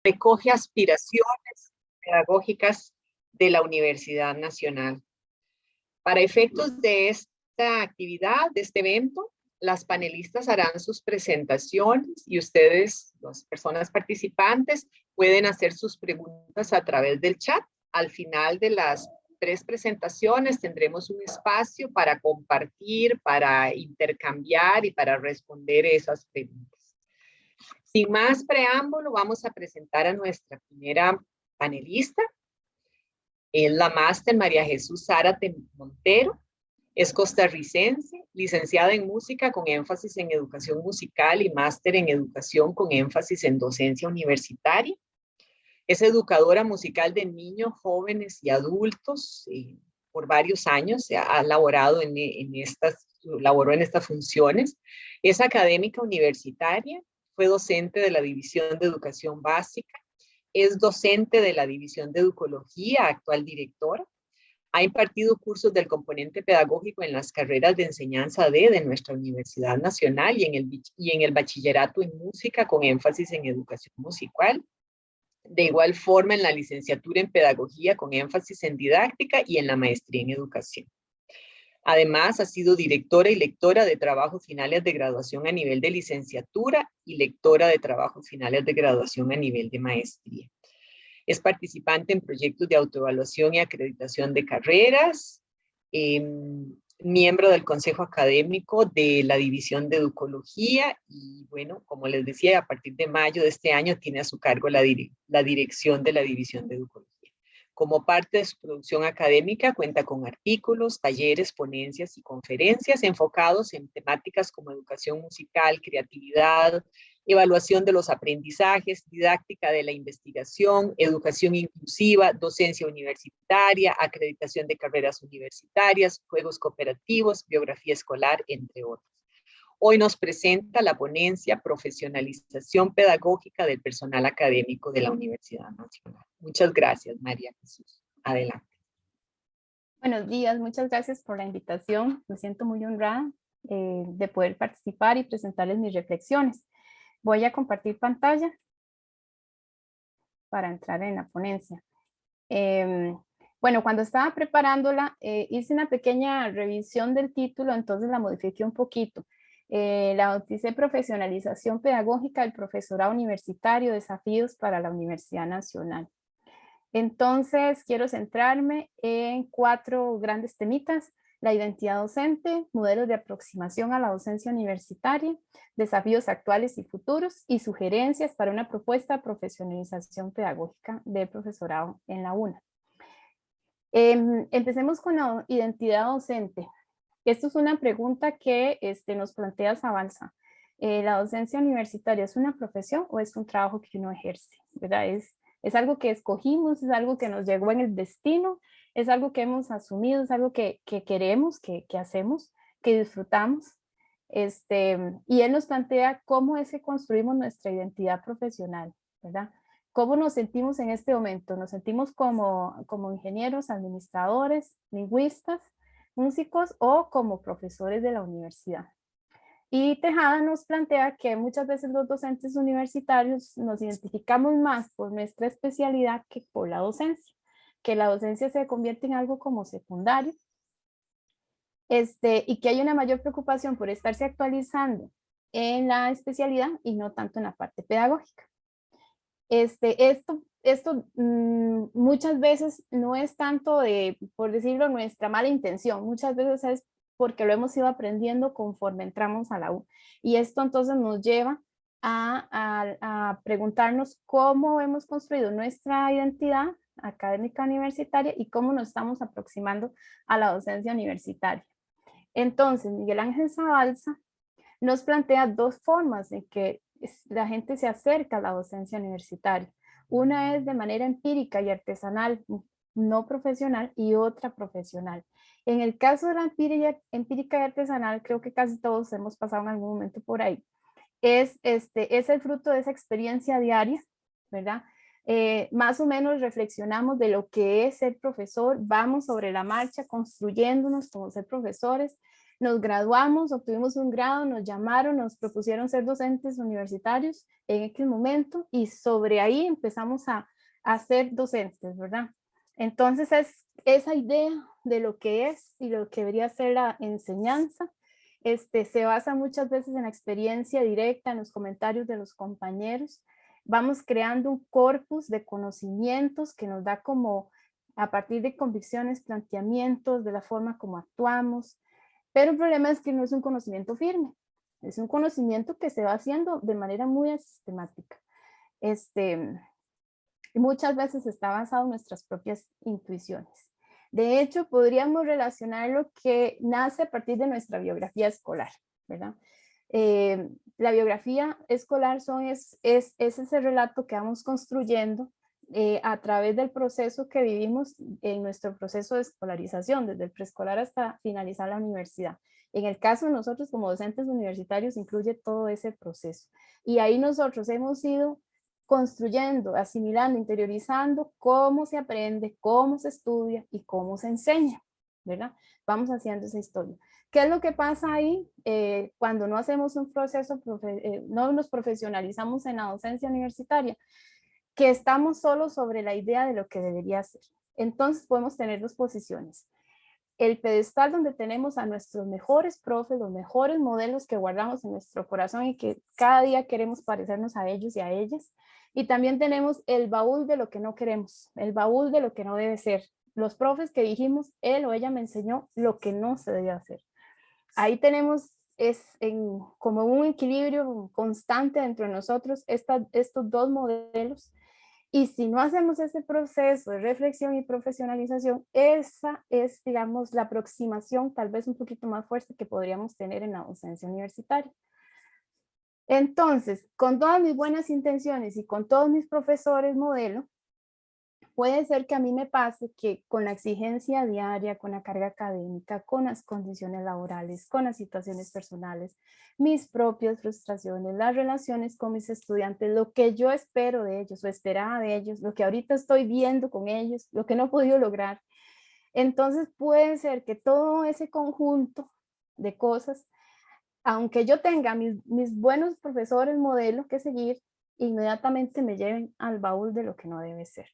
recoge aspiraciones pedagógicas de la Universidad Nacional. Para efectos de esta actividad, de este evento, las panelistas harán sus presentaciones y ustedes, las personas participantes, pueden hacer sus preguntas a través del chat. Al final de las 3 presentaciones tendremos un espacio para compartir, para intercambiar y para responder esas preguntas. Sin más preámbulo, vamos a presentar a nuestra primera panelista. Es la máster María Jesús Zárate Montero. Es costarricense, licenciada en música con énfasis en educación musical y máster en educación con énfasis en docencia universitaria. Es educadora musical de niños, jóvenes y adultos. Por varios años ha laborado laboró en estas funciones. Es académica universitaria, fue docente de la División de Educación Básica, es docente de la División de Educología, actual directora. Ha impartido cursos del componente pedagógico en las carreras de enseñanza de nuestra Universidad Nacional y en el bachillerato en música con énfasis en educación musical. De igual forma en la licenciatura en pedagogía con énfasis en didáctica y en la maestría en educación. Además, ha sido directora y lectora de trabajos finales de graduación a nivel de licenciatura y lectora de trabajos finales de graduación a nivel de maestría. Es participante en proyectos de autoevaluación y acreditación de carreras, miembro del Consejo Académico de la División de Educología y, bueno, como les decía, a partir de mayo de este año tiene a su cargo la dirección de la División de Educología. Como parte de su producción académica, cuenta con artículos, talleres, ponencias y conferencias enfocados en temáticas como educación musical, creatividad, evaluación de los aprendizajes, didáctica de la investigación, educación inclusiva, docencia universitaria, acreditación de carreras universitarias, juegos cooperativos, biografía escolar, entre otros. Hoy nos presenta la ponencia Profesionalización Pedagógica del Personal Académico de la Universidad Nacional. Muchas gracias, María Jesús. Adelante. Buenos días, muchas gracias por la invitación. Me siento muy honrada de poder participar y presentarles mis reflexiones. Voy a compartir pantalla para entrar en la ponencia. Bueno, cuando estaba preparándola, hice una pequeña revisión del título, entonces la modifiqué un poquito. La bauticé Profesionalización Pedagógica del Profesorado Universitario, Desafíos para la Universidad Nacional. Entonces, quiero centrarme en 4 grandes temitas: la identidad docente, modelos de aproximación a la docencia universitaria, desafíos actuales y futuros y sugerencias para una propuesta de profesionalización pedagógica del profesorado en la UNA. Empecemos con la identidad docente. Esto es una pregunta que nos plantea Zabalza. ¿La docencia universitaria es una profesión o es un trabajo que uno ejerce? ¿Verdad? Es algo que escogimos, es algo que nos llegó en el destino, es algo que hemos asumido, es algo que queremos, que hacemos, que disfrutamos. Y él nos plantea cómo es que construimos nuestra identidad profesional, ¿verdad? ¿Cómo nos sentimos en este momento? ¿Nos sentimos como ingenieros, administradores, lingüistas, músicos o como profesores de la universidad? Y Tejada nos plantea que muchas veces los docentes universitarios nos identificamos más por nuestra especialidad que por la docencia, que la docencia se convierte en algo como secundario, y que hay una mayor preocupación por estarse actualizando en la especialidad y no tanto en la parte pedagógica. Esto muchas veces no es tanto de, por decirlo, nuestra mala intención, muchas veces es porque lo hemos ido aprendiendo conforme entramos a la U. Y esto entonces nos lleva a preguntarnos cómo hemos construido nuestra identidad académica universitaria y cómo nos estamos aproximando a la docencia universitaria. Entonces, Miguel Ángel Zabalza nos plantea 2 formas en que la gente se acerca a la docencia universitaria. Una es de manera empírica y artesanal, no profesional, y otra profesional. En el caso de la empírica y artesanal, creo que casi todos hemos pasado en algún momento por ahí. Es el fruto de esa experiencia diaria, ¿verdad? Más o menos reflexionamos de lo que es ser profesor, vamos sobre la marcha construyéndonos como ser profesores, nos graduamos, obtuvimos un grado, nos llamaron, nos propusieron ser docentes universitarios en aquel momento y sobre ahí empezamos a ser docentes, ¿verdad? Entonces es esa idea de lo que es y lo que debería ser la enseñanza. Se basa muchas veces en la experiencia directa, en los comentarios de los compañeros. Vamos creando un corpus de conocimientos que nos da como, a partir de convicciones, planteamientos, de la forma como actuamos. Pero el problema es que no es un conocimiento firme, es un conocimiento que se va haciendo de manera muy sistemática. Muchas veces está basado en nuestras propias intuiciones. De hecho, podríamos relacionar lo que nace a partir de nuestra biografía escolar, ¿verdad? La biografía escolar es ese relato que vamos construyendo a través del proceso que vivimos en nuestro proceso de escolarización, desde el preescolar hasta finalizar la universidad. En el caso de nosotros como docentes universitarios incluye todo ese proceso. Y ahí nosotros hemos ido construyendo, asimilando, interiorizando cómo se aprende, cómo se estudia y cómo se enseña, ¿verdad? Vamos haciendo esa historia. ¿Qué es lo que pasa ahí cuando no hacemos un proceso, no nos profesionalizamos en la docencia universitaria? Que estamos solo sobre la idea de lo que debería ser. Entonces podemos tener dos posiciones. El pedestal donde tenemos a nuestros mejores profes, los mejores modelos que guardamos en nuestro corazón y que cada día queremos parecernos a ellos y a ellas. Y también tenemos el baúl de lo que no queremos, el baúl de lo que no debe ser. Los profes que dijimos, él o ella me enseñó lo que no se debe hacer. Ahí tenemos como un equilibrio constante dentro de nosotros estos dos modelos. Y si no hacemos ese proceso de reflexión y profesionalización, esa es, digamos, la aproximación tal vez un poquito más fuerte que podríamos tener en la docencia universitaria. Entonces, con todas mis buenas intenciones y con todos mis profesores modelo, puede ser que a mí me pase que con la exigencia diaria, con la carga académica, con las condiciones laborales, con las situaciones personales, mis propias frustraciones, las relaciones con mis estudiantes, lo que yo espero de ellos o esperaba de ellos, lo que ahorita estoy viendo con ellos, lo que no he podido lograr. Entonces puede ser que todo ese conjunto de cosas, aunque yo tenga mis buenos profesores modelo que seguir, inmediatamente me lleven al baúl de lo que no debe ser.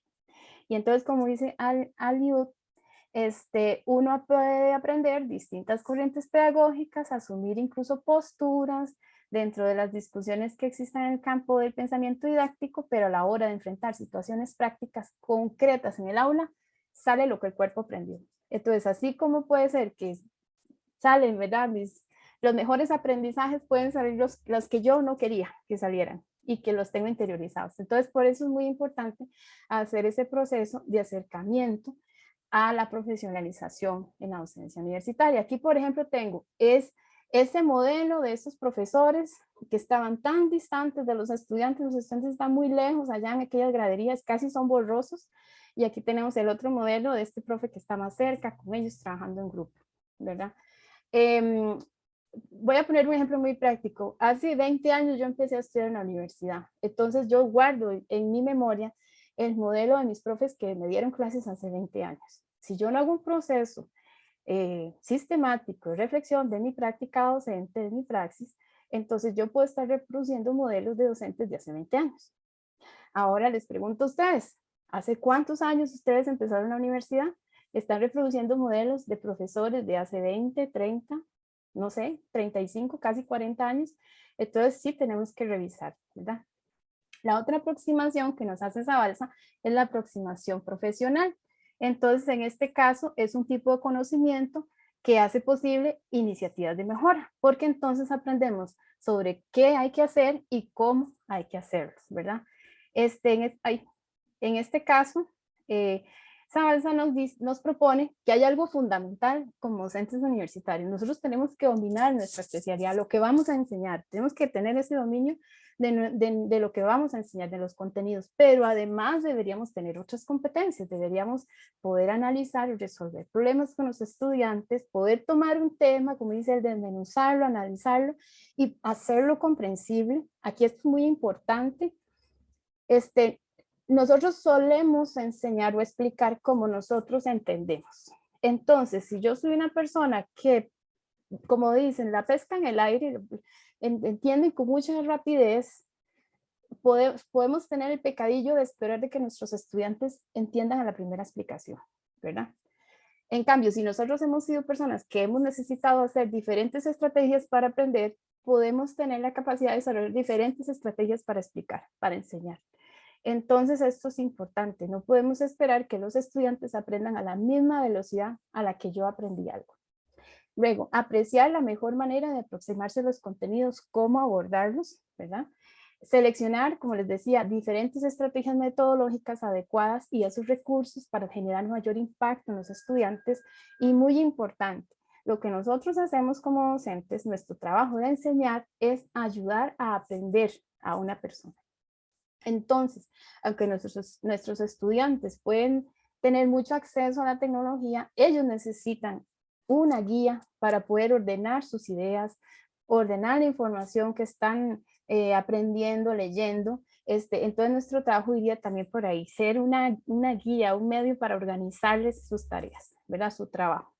Y entonces, como dice Aliud, uno puede aprender distintas corrientes pedagógicas, asumir incluso posturas dentro de las discusiones que existen en el campo del pensamiento didáctico, pero a la hora de enfrentar situaciones prácticas concretas en el aula, sale lo que el cuerpo aprendió. Entonces, así como puede ser que salen, ¿verdad? Los mejores aprendizajes pueden salir los que yo no quería que salieran y que los tengo interiorizados. Entonces, por eso es muy importante hacer ese proceso de acercamiento a la profesionalización en la docencia universitaria. Aquí, por ejemplo, tengo ese modelo de esos profesores que estaban tan distantes de los estudiantes están muy lejos, allá en aquellas graderías, casi son borrosos, y aquí tenemos el otro modelo de este profe que está más cerca, con ellos trabajando en grupo, ¿verdad? Voy a poner un ejemplo muy práctico. Hace 20 años yo empecé a estudiar en la universidad, entonces yo guardo en mi memoria el modelo de mis profes que me dieron clases hace 20 años. Si yo no hago un proceso sistemático de reflexión de mi práctica docente, de mi praxis, entonces yo puedo estar reproduciendo modelos de docentes de hace 20 años. Ahora les pregunto a ustedes, ¿hace cuántos años ustedes empezaron la universidad? ¿Están reproduciendo modelos de profesores de hace 20, 30, no sé, 35, casi 40 años? Entonces sí tenemos que revisar, ¿verdad? La otra aproximación que nos hace Zabalza es la aproximación profesional. Entonces, en este caso, es un tipo de conocimiento que hace posible iniciativas de mejora, porque entonces aprendemos sobre qué hay que hacer y cómo hay que hacerlo, ¿verdad? En este caso, Zabalza nos propone que hay algo fundamental como docentes universitarios. Nosotros tenemos que dominar nuestra especialidad, lo que vamos a enseñar. Tenemos que tener ese dominio de lo que vamos a enseñar, de los contenidos, pero además deberíamos tener otras competencias, deberíamos poder analizar y resolver problemas con los estudiantes, poder tomar un tema, como dice, el desmenuzarlo, analizarlo y hacerlo comprensible. Aquí es muy importante. Nosotros solemos enseñar o explicar como nosotros entendemos. Entonces, si yo soy una persona que como dicen, la pesca en el aire, entienden con mucha rapidez. Podemos tener el pecadillo de esperar de que nuestros estudiantes entiendan a la primera explicación, ¿verdad? En cambio, si nosotros hemos sido personas que hemos necesitado hacer diferentes estrategias para aprender, podemos tener la capacidad de desarrollar diferentes estrategias para explicar, para enseñar. Entonces, esto es importante. No podemos esperar que los estudiantes aprendan a la misma velocidad a la que yo aprendí algo. Luego, apreciar la mejor manera de aproximarse a los contenidos, cómo abordarlos, ¿verdad? Seleccionar, como les decía, diferentes estrategias metodológicas adecuadas y esos recursos para generar mayor impacto en los estudiantes. Y muy importante, lo que nosotros hacemos como docentes, nuestro trabajo de enseñar es ayudar a aprender a una persona. Entonces, aunque nuestros estudiantes pueden tener mucho acceso a la tecnología, ellos necesitan una guía para poder ordenar sus ideas, ordenar la información que están aprendiendo, leyendo. Entonces, nuestro trabajo iría también por ahí, ser una guía, un medio para organizarles sus tareas, ¿verdad? Su trabajo.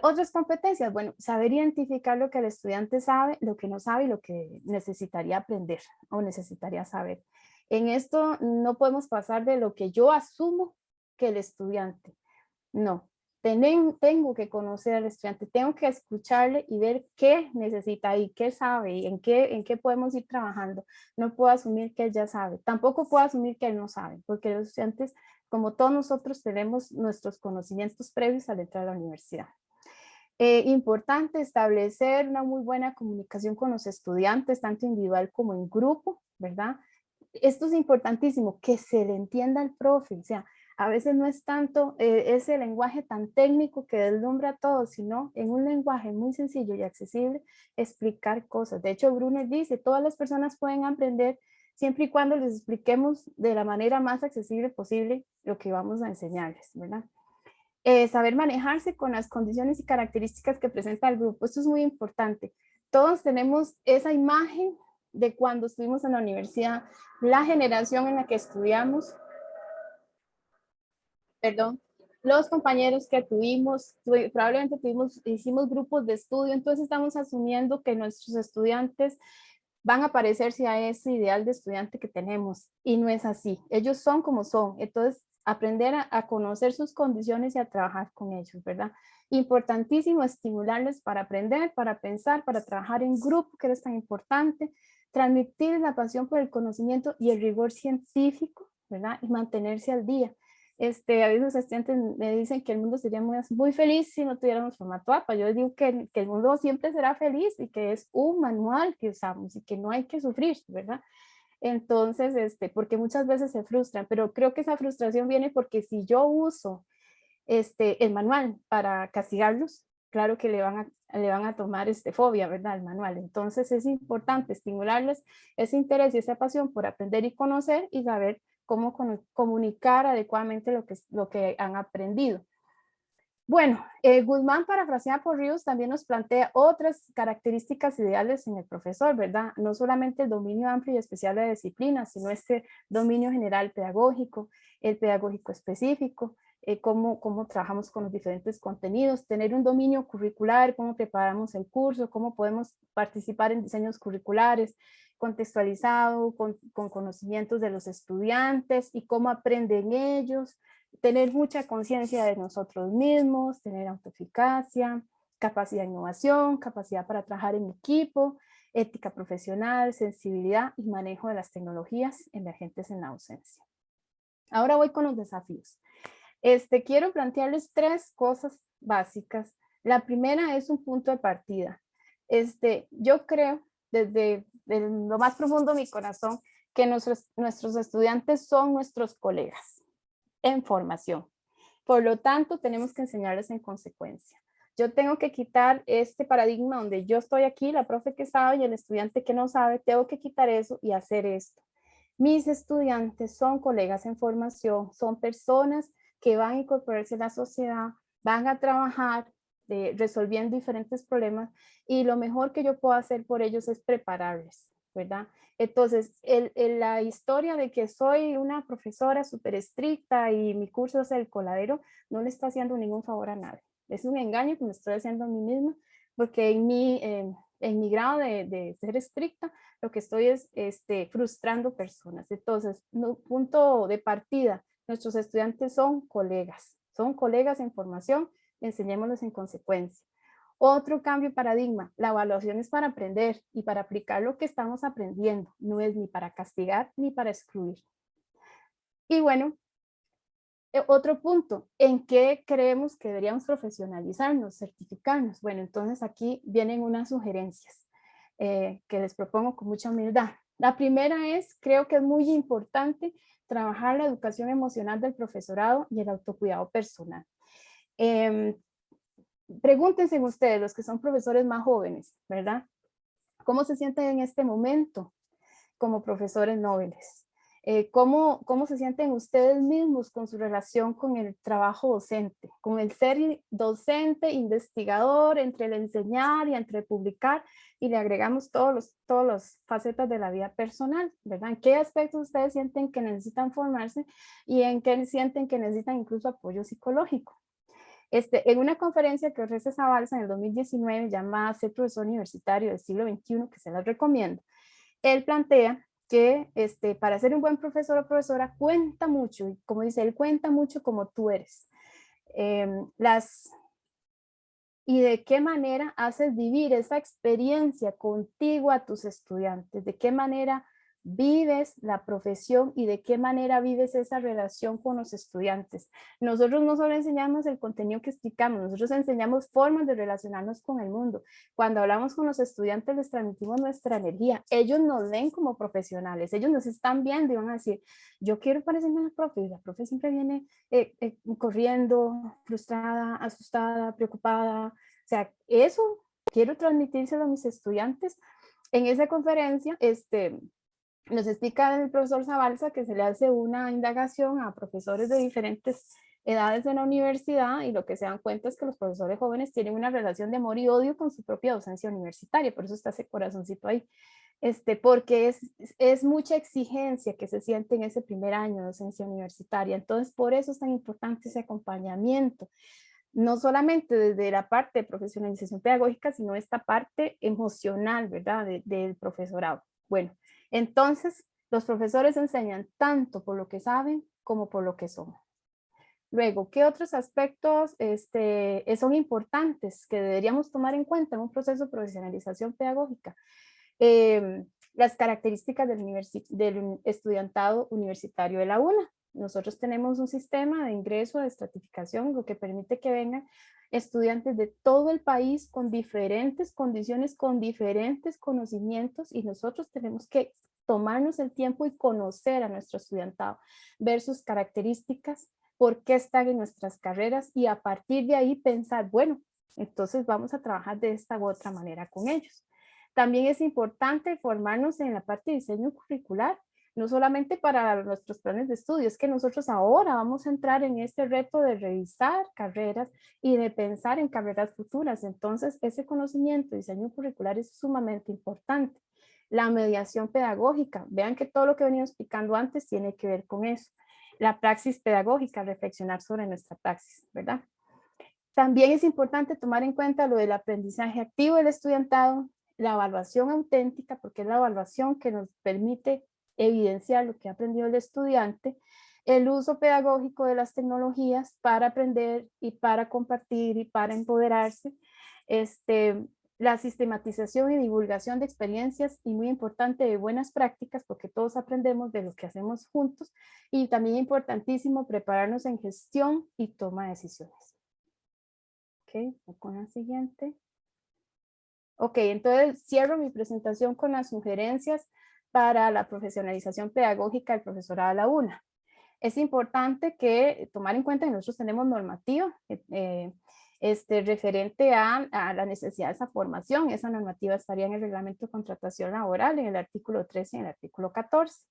Otras competencias, bueno, saber identificar lo que el estudiante sabe, lo que no sabe y lo que necesitaría aprender o necesitaría saber. En esto no podemos pasar de lo que yo asumo que el estudiante. No, tengo que conocer al estudiante, tengo que escucharle y ver qué necesita y qué sabe y en qué podemos ir trabajando. No puedo asumir que él ya sabe, tampoco puedo asumir que él no sabe, porque los estudiantes, como todos nosotros, tenemos nuestros conocimientos previos al entrar a la universidad. Importante establecer una muy buena comunicación con los estudiantes, tanto individual como en grupo, ¿verdad? Esto es importantísimo, que se le entienda al profe, o sea, a veces no es tanto ese lenguaje tan técnico que deslumbra a todos, sino en un lenguaje muy sencillo y accesible, explicar cosas. De hecho, Brunner dice, todas las personas pueden aprender siempre y cuando les expliquemos de la manera más accesible posible lo que vamos a enseñarles, ¿verdad? Saber manejarse con las condiciones y características que presenta el grupo. Esto es muy importante. Todos tenemos esa imagen de cuando estuvimos en la universidad, la generación en la que estudiamos, perdón, los compañeros que tuvimos, probablemente hicimos grupos de estudio, entonces estamos asumiendo que nuestros estudiantes van a parecerse a ese ideal de estudiante que tenemos y no es así. Ellos son como son, entonces aprender a conocer sus condiciones y a trabajar con ellos, ¿verdad? Importantísimo estimularles para aprender, para pensar, para trabajar en grupo, que es tan importante, transmitir la pasión por el conocimiento y el rigor científico, ¿verdad? Y mantenerse al día. A veces los estudiantes me dicen que el mundo sería muy feliz si no tuviéramos formato APA. Yo digo que el mundo siempre será feliz y que es un manual que usamos y que no hay que sufrir, ¿verdad? Entonces, porque muchas veces se frustran, pero creo que esa frustración viene porque si yo uso el manual para castigarlos, claro que le van a tomar fobia, ¿verdad? El manual. Entonces es importante estimularles ese interés y esa pasión por aprender y conocer y saber cómo comunicar adecuadamente lo que han aprendido. Bueno, Guzmán, parafraseada por Ríos, también nos plantea otras características ideales en el profesor, ¿verdad? No solamente el dominio amplio y especial de disciplinas, sino este dominio general pedagógico, el pedagógico específico, cómo trabajamos con los diferentes contenidos, tener un dominio curricular, cómo preparamos el curso, cómo podemos participar en diseños curriculares, contextualizado, con conocimientos de los estudiantes y cómo aprenden ellos, tener mucha conciencia de nosotros mismos, tener autoeficacia, capacidad de innovación, capacidad para trabajar en equipo, ética profesional, sensibilidad y manejo de las tecnologías emergentes en la docencia. Ahora voy con los desafíos. Quiero plantearles 3 cosas básicas. La primera es un punto de partida. Yo creo desde lo más profundo de mi corazón que nuestros estudiantes son nuestros colegas en formación. Por lo tanto, tenemos que enseñarles en consecuencia. Yo tengo que quitar este paradigma donde yo estoy aquí, la profe que sabe y el estudiante que no sabe, tengo que quitar eso y hacer esto. Mis estudiantes son colegas en formación, son personas que van a incorporarse a la sociedad, van a trabajar resolviendo diferentes problemas y lo mejor que yo puedo hacer por ellos es prepararles, ¿verdad? Entonces, la historia de que soy una profesora súper estricta y mi curso es el coladero, no le está haciendo ningún favor a nadie. Es un engaño que me estoy haciendo a mí misma porque en mi grado de ser estricta, lo que estoy es frustrando personas. Entonces, punto de partida, nuestros estudiantes son colegas en formación, enseñémoslos en consecuencia. Otro cambio de paradigma, la evaluación es para aprender y para aplicar lo que estamos aprendiendo, no es ni para castigar ni para excluir. Y bueno, otro punto, ¿en qué creemos que deberíamos profesionalizarnos, certificarnos? Bueno, entonces aquí vienen unas sugerencias que les propongo con mucha humildad. La primera es, creo que es muy importante trabajar la educación emocional del profesorado y el autocuidado personal. Pregúntense ustedes, los que son profesores más jóvenes, ¿verdad? ¿Cómo se sienten en este momento como profesores nobles? ¿Cómo se sienten ustedes mismos con su relación con el trabajo docente, con el ser docente, investigador, entre el enseñar y entre publicar, y le agregamos todas las facetas de la vida personal, ¿verdad? ¿En qué aspectos ustedes sienten que necesitan formarse y en qué sienten que necesitan incluso apoyo psicológico? En una conferencia que ofrece Zabalza en el 2019 llamada Ser profesor universitario del siglo XXI, que se las recomiendo, él plantea que para ser un buen profesor o profesora cuenta mucho, y como dice él, cuenta mucho como tú eres. Y de qué manera haces vivir esa experiencia contigo a tus estudiantes, de qué manera vives la profesión y de qué manera vives esa relación con los estudiantes. Nosotros no solo enseñamos el contenido que explicamos, nosotros enseñamos formas de relacionarnos con el mundo. Cuando hablamos con los estudiantes les transmitimos nuestra energía. Ellos nos ven como profesionales, ellos nos están viendo y van a decir, yo quiero parecerme a la profe siempre viene corriendo, frustrada, asustada, preocupada. O sea, eso quiero transmitírselo a mis estudiantes. En esa conferencia, nos explica el profesor Zabalza que se le hace una indagación a profesores de diferentes edades en la universidad y lo que se dan cuenta es que los profesores jóvenes tienen una relación de amor y odio con su propia docencia universitaria, por eso está ese corazoncito ahí. Porque es mucha exigencia que se siente en ese primer año de docencia universitaria, entonces por eso es tan importante ese acompañamiento, no solamente desde la parte de profesionalización pedagógica, sino esta parte emocional, ¿verdad?, del profesorado. Bueno, entonces los profesores enseñan tanto por lo que saben como por lo que son. Luego, ¿qué otros aspectos son importantes que deberíamos tomar en cuenta en un proceso de profesionalización pedagógica? Las características del estudiantado universitario de la UNA. Nosotros tenemos un sistema de ingreso, de estratificación, lo que permite que vengan estudiantes de todo el país con diferentes condiciones, con diferentes conocimientos, y nosotros tenemos que tomarnos el tiempo y conocer a nuestro estudiantado, ver sus características, por qué están en nuestras carreras y a partir de ahí pensar, bueno, entonces vamos a trabajar de esta u otra manera con ellos. También es importante formarnos en la parte de diseño curricular, no solamente para nuestros planes de estudio, es que nosotros ahora vamos a entrar en este reto de revisar carreras y de pensar en carreras futuras. Entonces, ese conocimiento de diseño curricular es sumamente importante. La mediación pedagógica, vean que todo lo que he venido explicando antes tiene que ver con eso. La praxis pedagógica, reflexionar sobre nuestra praxis, ¿verdad? También es importante tomar en cuenta lo del aprendizaje activo del estudiantado, la evaluación auténtica, porque es la evaluación que nos permite evidenciar lo que ha aprendido el estudiante, el uso pedagógico de las tecnologías para aprender y para compartir y para empoderarse, la sistematización y divulgación de experiencias y muy importante de buenas prácticas, porque todos aprendemos de lo que hacemos juntos, y también importantísimo prepararnos en gestión y toma de decisiones. Ok, con la siguiente. Ok, entonces cierro mi presentación con las sugerencias para la profesionalización pedagógica del profesorado de la UNA. Es importante que tomar en cuenta que nosotros tenemos normativa referente a la necesidad de esa formación. Esa normativa estaría en el reglamento de contratación laboral, en el artículo 13 y en el artículo 14.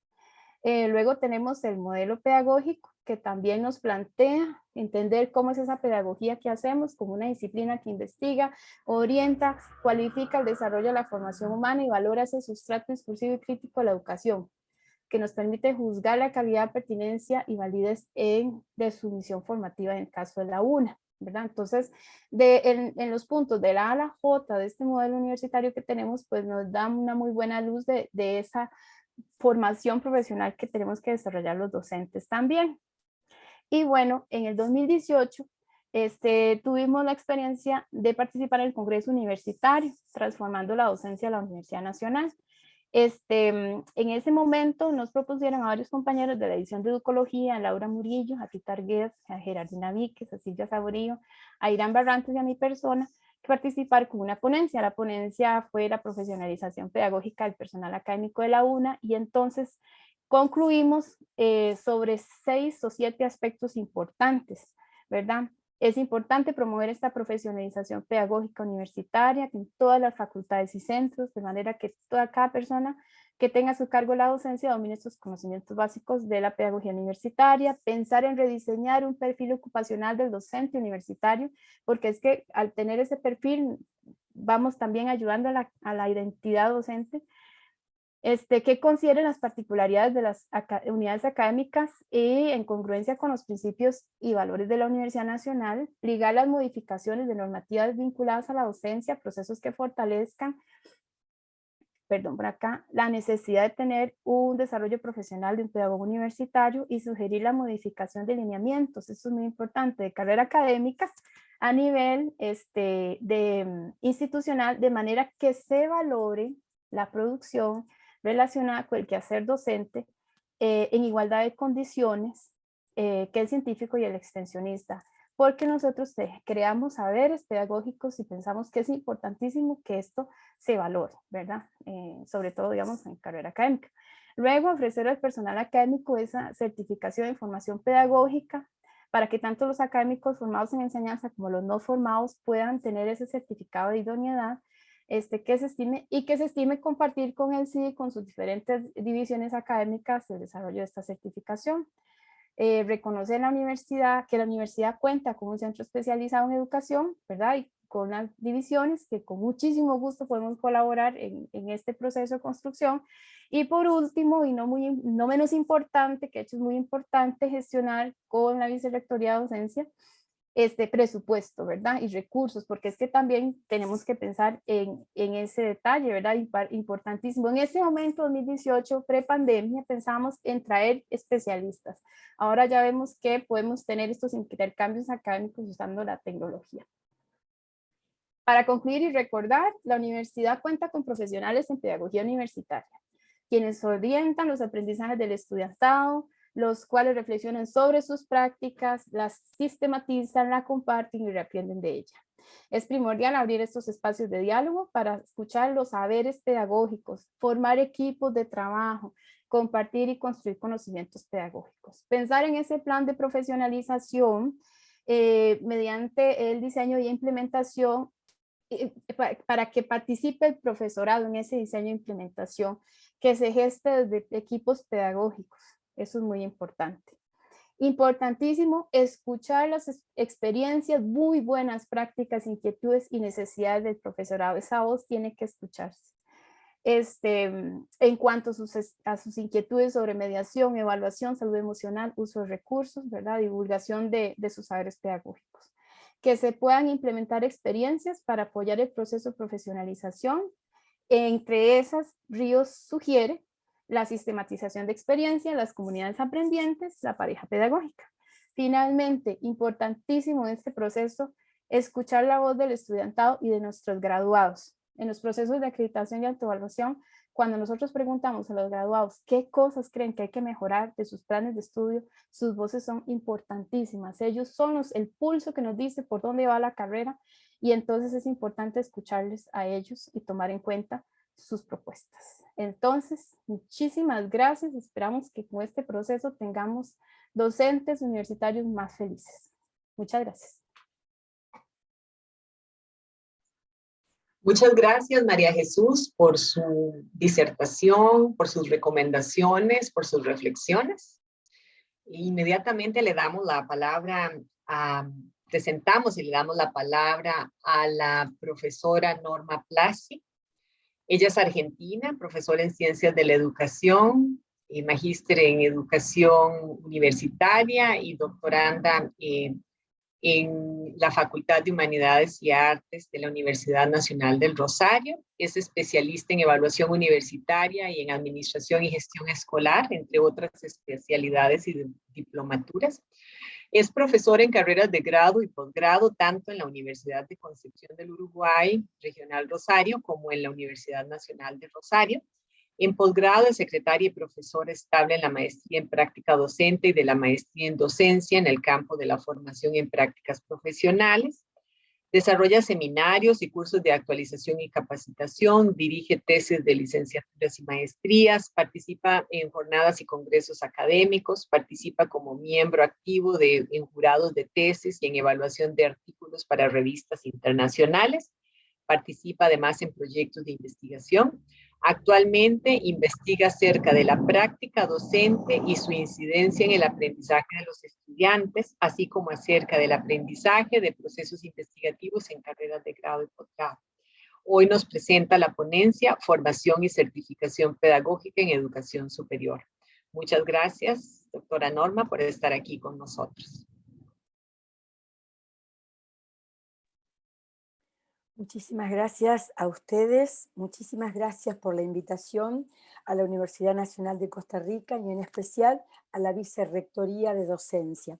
Luego tenemos el modelo pedagógico que también nos plantea entender cómo es esa pedagogía que hacemos como una disciplina que investiga, orienta, cualifica el desarrollo de la formación humana y valora ese sustrato discursivo y crítico de la educación, que nos permite juzgar la calidad, pertinencia y validez de su misión formativa en el caso de la UNA. ¿verdad? Entonces, en los puntos de la A a la J de este modelo universitario que tenemos, pues nos da una muy buena luz de esa formación profesional que tenemos que desarrollar los docentes también. Y bueno, en el 2018 tuvimos la experiencia de participar en el Congreso Universitario, transformando la docencia de la Universidad Nacional. En ese momento nos propusieron a varios compañeros de la edición de Educología, a Laura Murillo, a Tita Arguez, a Gerardina Víquez, a Silvia Saborío, a Irán Barrantes y a mi persona, que participar con una ponencia. La ponencia fue la profesionalización pedagógica del personal académico de la UNA, y entonces concluimos sobre 6 o 7 aspectos importantes, ¿verdad? Es importante promover esta profesionalización pedagógica universitaria en todas las facultades y centros, de manera que cada persona que tenga a su cargo la docencia domine estos conocimientos básicos de la pedagogía universitaria. Pensar en rediseñar un perfil ocupacional del docente universitario, porque es que al tener ese perfil vamos también ayudando a la identidad docente. Que considere las particularidades de las unidades académicas y en congruencia con los principios y valores de la Universidad Nacional, ligar las modificaciones de normativas vinculadas a la docencia, procesos que fortalezcan, por acá, la necesidad de tener un desarrollo profesional de un pedagogo universitario y sugerir la modificación de lineamientos, eso es muy importante, de carrera académica a nivel institucional, de manera que se valore la producción relacionada con el quehacer docente en igualdad de condiciones que el científico y el extensionista, porque nosotros creamos saberes pedagógicos y pensamos que es importantísimo que esto se valore, ¿verdad? Sobre todo, digamos, en carrera académica. Luego, ofrecer al personal académico esa certificación de formación pedagógica para que tanto los académicos formados en enseñanza como los no formados puedan tener ese certificado de idoneidad que se estime compartir con el CIDI, con sus diferentes divisiones académicas, el desarrollo de esta certificación. Reconocer que la universidad cuenta con un centro especializado en educación, ¿verdad? Y con las divisiones que con muchísimo gusto podemos colaborar en este proceso de construcción. Y por último, y no menos importante, que de hecho es muy importante, gestionar con la Vicerrectoría de Docencia presupuesto, ¿verdad? Y recursos, porque es que también tenemos que pensar en ese detalle, ¿verdad? Importantísimo. En ese momento, 2018, prepandemia, pensamos en traer especialistas. Ahora ya vemos que podemos tener estos intercambios académicos usando la tecnología. Para concluir y recordar, la universidad cuenta con profesionales en pedagogía universitaria, quienes orientan los aprendizajes del estudiantado, los cuales reflexionan sobre sus prácticas, las sistematizan, la comparten y reaprenden de ella. Es primordial abrir estos espacios de diálogo para escuchar los saberes pedagógicos, formar equipos de trabajo, compartir y construir conocimientos pedagógicos. Pensar en ese plan de profesionalización mediante el diseño y implementación para que participe el profesorado en ese diseño e implementación, que se geste desde equipos pedagógicos. Eso es muy importante. Importantísimo, escuchar las experiencias, muy buenas prácticas, inquietudes y necesidades del profesorado. Esa voz tiene que escucharse. En cuanto a sus inquietudes sobre mediación, evaluación, salud emocional, uso de recursos, ¿verdad? Divulgación de sus saberes pedagógicos. Que se puedan implementar experiencias para apoyar el proceso de profesionalización. Entre esas, Ríos sugiere la sistematización de experiencia, las comunidades aprendientes, la pareja pedagógica. Finalmente, importantísimo en este proceso, escuchar la voz del estudiantado y de nuestros graduados. En los procesos de acreditación y autoevaluación, cuando nosotros preguntamos a los graduados qué cosas creen que hay que mejorar de sus planes de estudio, sus voces son importantísimas. Ellos son el pulso que nos dice por dónde va la carrera, y entonces es importante escucharles a ellos y tomar en cuenta sus propuestas. Entonces, muchísimas gracias. Esperamos que con este proceso tengamos docentes universitarios más felices. Muchas gracias. Muchas gracias, María Jesús, por su disertación, por sus recomendaciones, por sus reflexiones. Inmediatamente le damos la palabra presentamos y le damos la palabra a la profesora Norma Placi. Ella es argentina, profesora en Ciencias de la Educación, magíster en Educación Universitaria y doctoranda en la Facultad de Humanidades y Artes de la Universidad Nacional del Rosario. Es especialista en evaluación universitaria y en administración y gestión escolar, entre otras especialidades y diplomaturas. Es profesor en carreras de grado y posgrado, tanto en la Universidad de Concepción del Uruguay, Regional Rosario, como en la Universidad Nacional de Rosario. En posgrado es secretaria y profesora estable en la maestría en práctica docente y de la maestría en docencia en el campo de la formación en prácticas profesionales. Desarrolla seminarios y cursos de actualización y capacitación, dirige tesis de licenciaturas y maestrías, participa en jornadas y congresos académicos, participa como miembro activo en jurados de tesis y en evaluación de artículos para revistas internacionales. Participa además en proyectos de investigación. Actualmente investiga acerca de la práctica docente y su incidencia en el aprendizaje de los estudiantes, así como acerca del aprendizaje de procesos investigativos en carreras de grado y posgrado. Hoy nos presenta la ponencia Formación y Certificación Pedagógica en Educación Superior. Muchas gracias, doctora Norma, por estar aquí con nosotros. Muchísimas gracias a ustedes, muchísimas gracias por la invitación a la Universidad Nacional de Costa Rica y en especial a la Vicerrectoría de Docencia.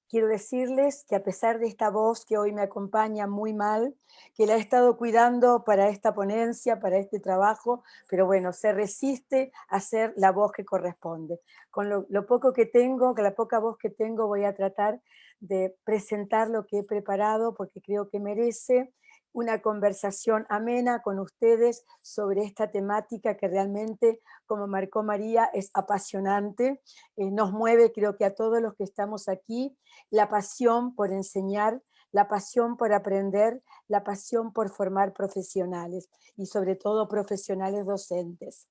Quiero decirles que a pesar de esta voz que hoy me acompaña muy mal, que la he estado cuidando para esta ponencia, para este trabajo, pero bueno, se resiste a ser la voz que corresponde. Con lo poco que tengo, con la poca voz que tengo, voy a tratar de presentar lo que he preparado porque creo que merece una conversación amena con ustedes sobre esta temática que realmente, como marcó María, es apasionante, nos mueve creo que a todos los que estamos aquí, la pasión por enseñar, la pasión por aprender, la pasión por formar profesionales y sobre todo profesionales docentes.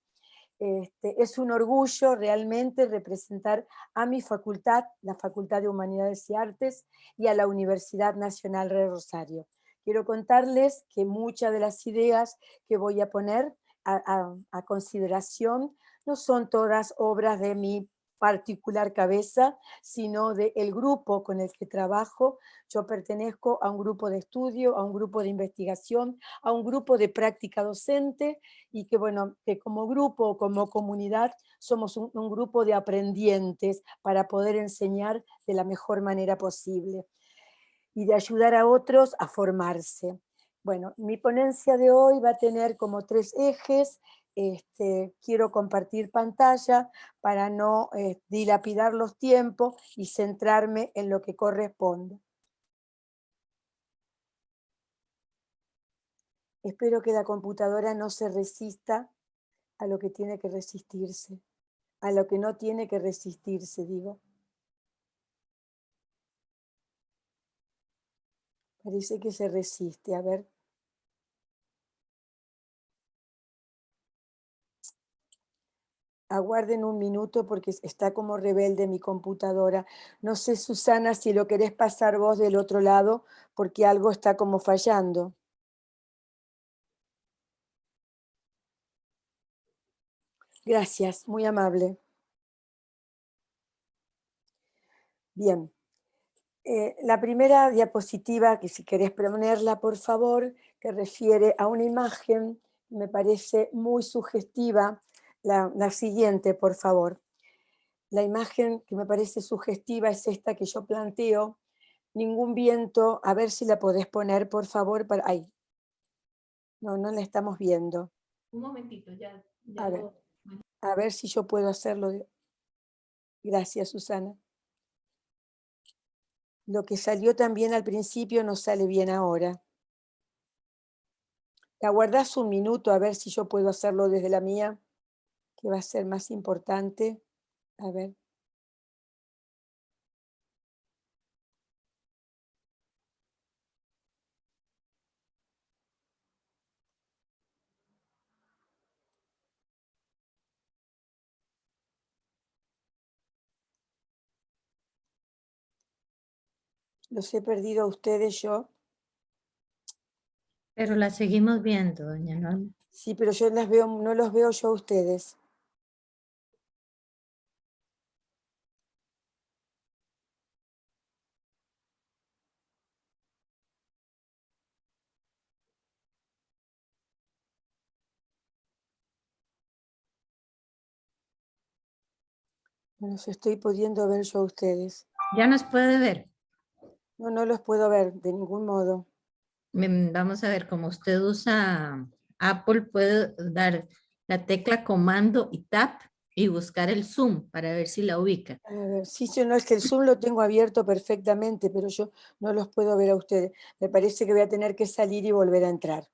Es un orgullo realmente representar a mi facultad, la Facultad de Humanidades y Artes, y a la Universidad Nacional de Rosario. Quiero contarles que muchas de las ideas que voy a poner a consideración no son todas obras de mi particular cabeza, sino del grupo con el que trabajo. Yo pertenezco a un grupo de estudio, a un grupo de investigación, a un grupo de práctica docente y que, bueno, que como grupo o como comunidad somos un grupo de aprendientes para poder enseñar de la mejor manera posible y de ayudar a otros a formarse. Bueno, mi ponencia de hoy va a tener como 3 ejes. Quiero compartir pantalla para no dilapidar los tiempos y centrarme en lo que corresponde. Espero que la computadora no se resista a lo que tiene que resistirse, a lo que no tiene que resistirse, digo. Parece que se resiste, a ver. Aguarden un minuto porque está como rebelde mi computadora. No sé, Susana, si lo querés pasar vos del otro lado, porque algo está como fallando. Gracias, muy amable. Bien. La primera diapositiva, que si querés ponerla, por favor, que refiere a una imagen, me parece muy sugestiva. La siguiente, por favor. La imagen que me parece sugestiva es esta que yo planteo. Ningún viento, a ver si la podés poner, por favor. Ay, no la estamos viendo. Un momentito, ya a ver si yo puedo hacerlo. Gracias, Susana. Lo que salió también al principio no sale bien ahora. Aguardás un minuto a ver si yo puedo hacerlo desde la mía, que va a ser más importante. A ver. Los he perdido a ustedes yo. Pero la seguimos viendo, doña Norma. Sí, pero yo las veo, no los veo yo a ustedes. No los estoy pudiendo ver yo a ustedes. Ya nos puede ver. No, no los puedo ver de ningún modo. Vamos a ver, como usted usa Apple, puede dar la tecla comando y tab y buscar el zoom para ver si la ubica. A ver, sí, yo no, es que el Zoom lo tengo abierto perfectamente, pero yo no los puedo ver a ustedes. Me parece que voy a tener que salir y volver a entrar.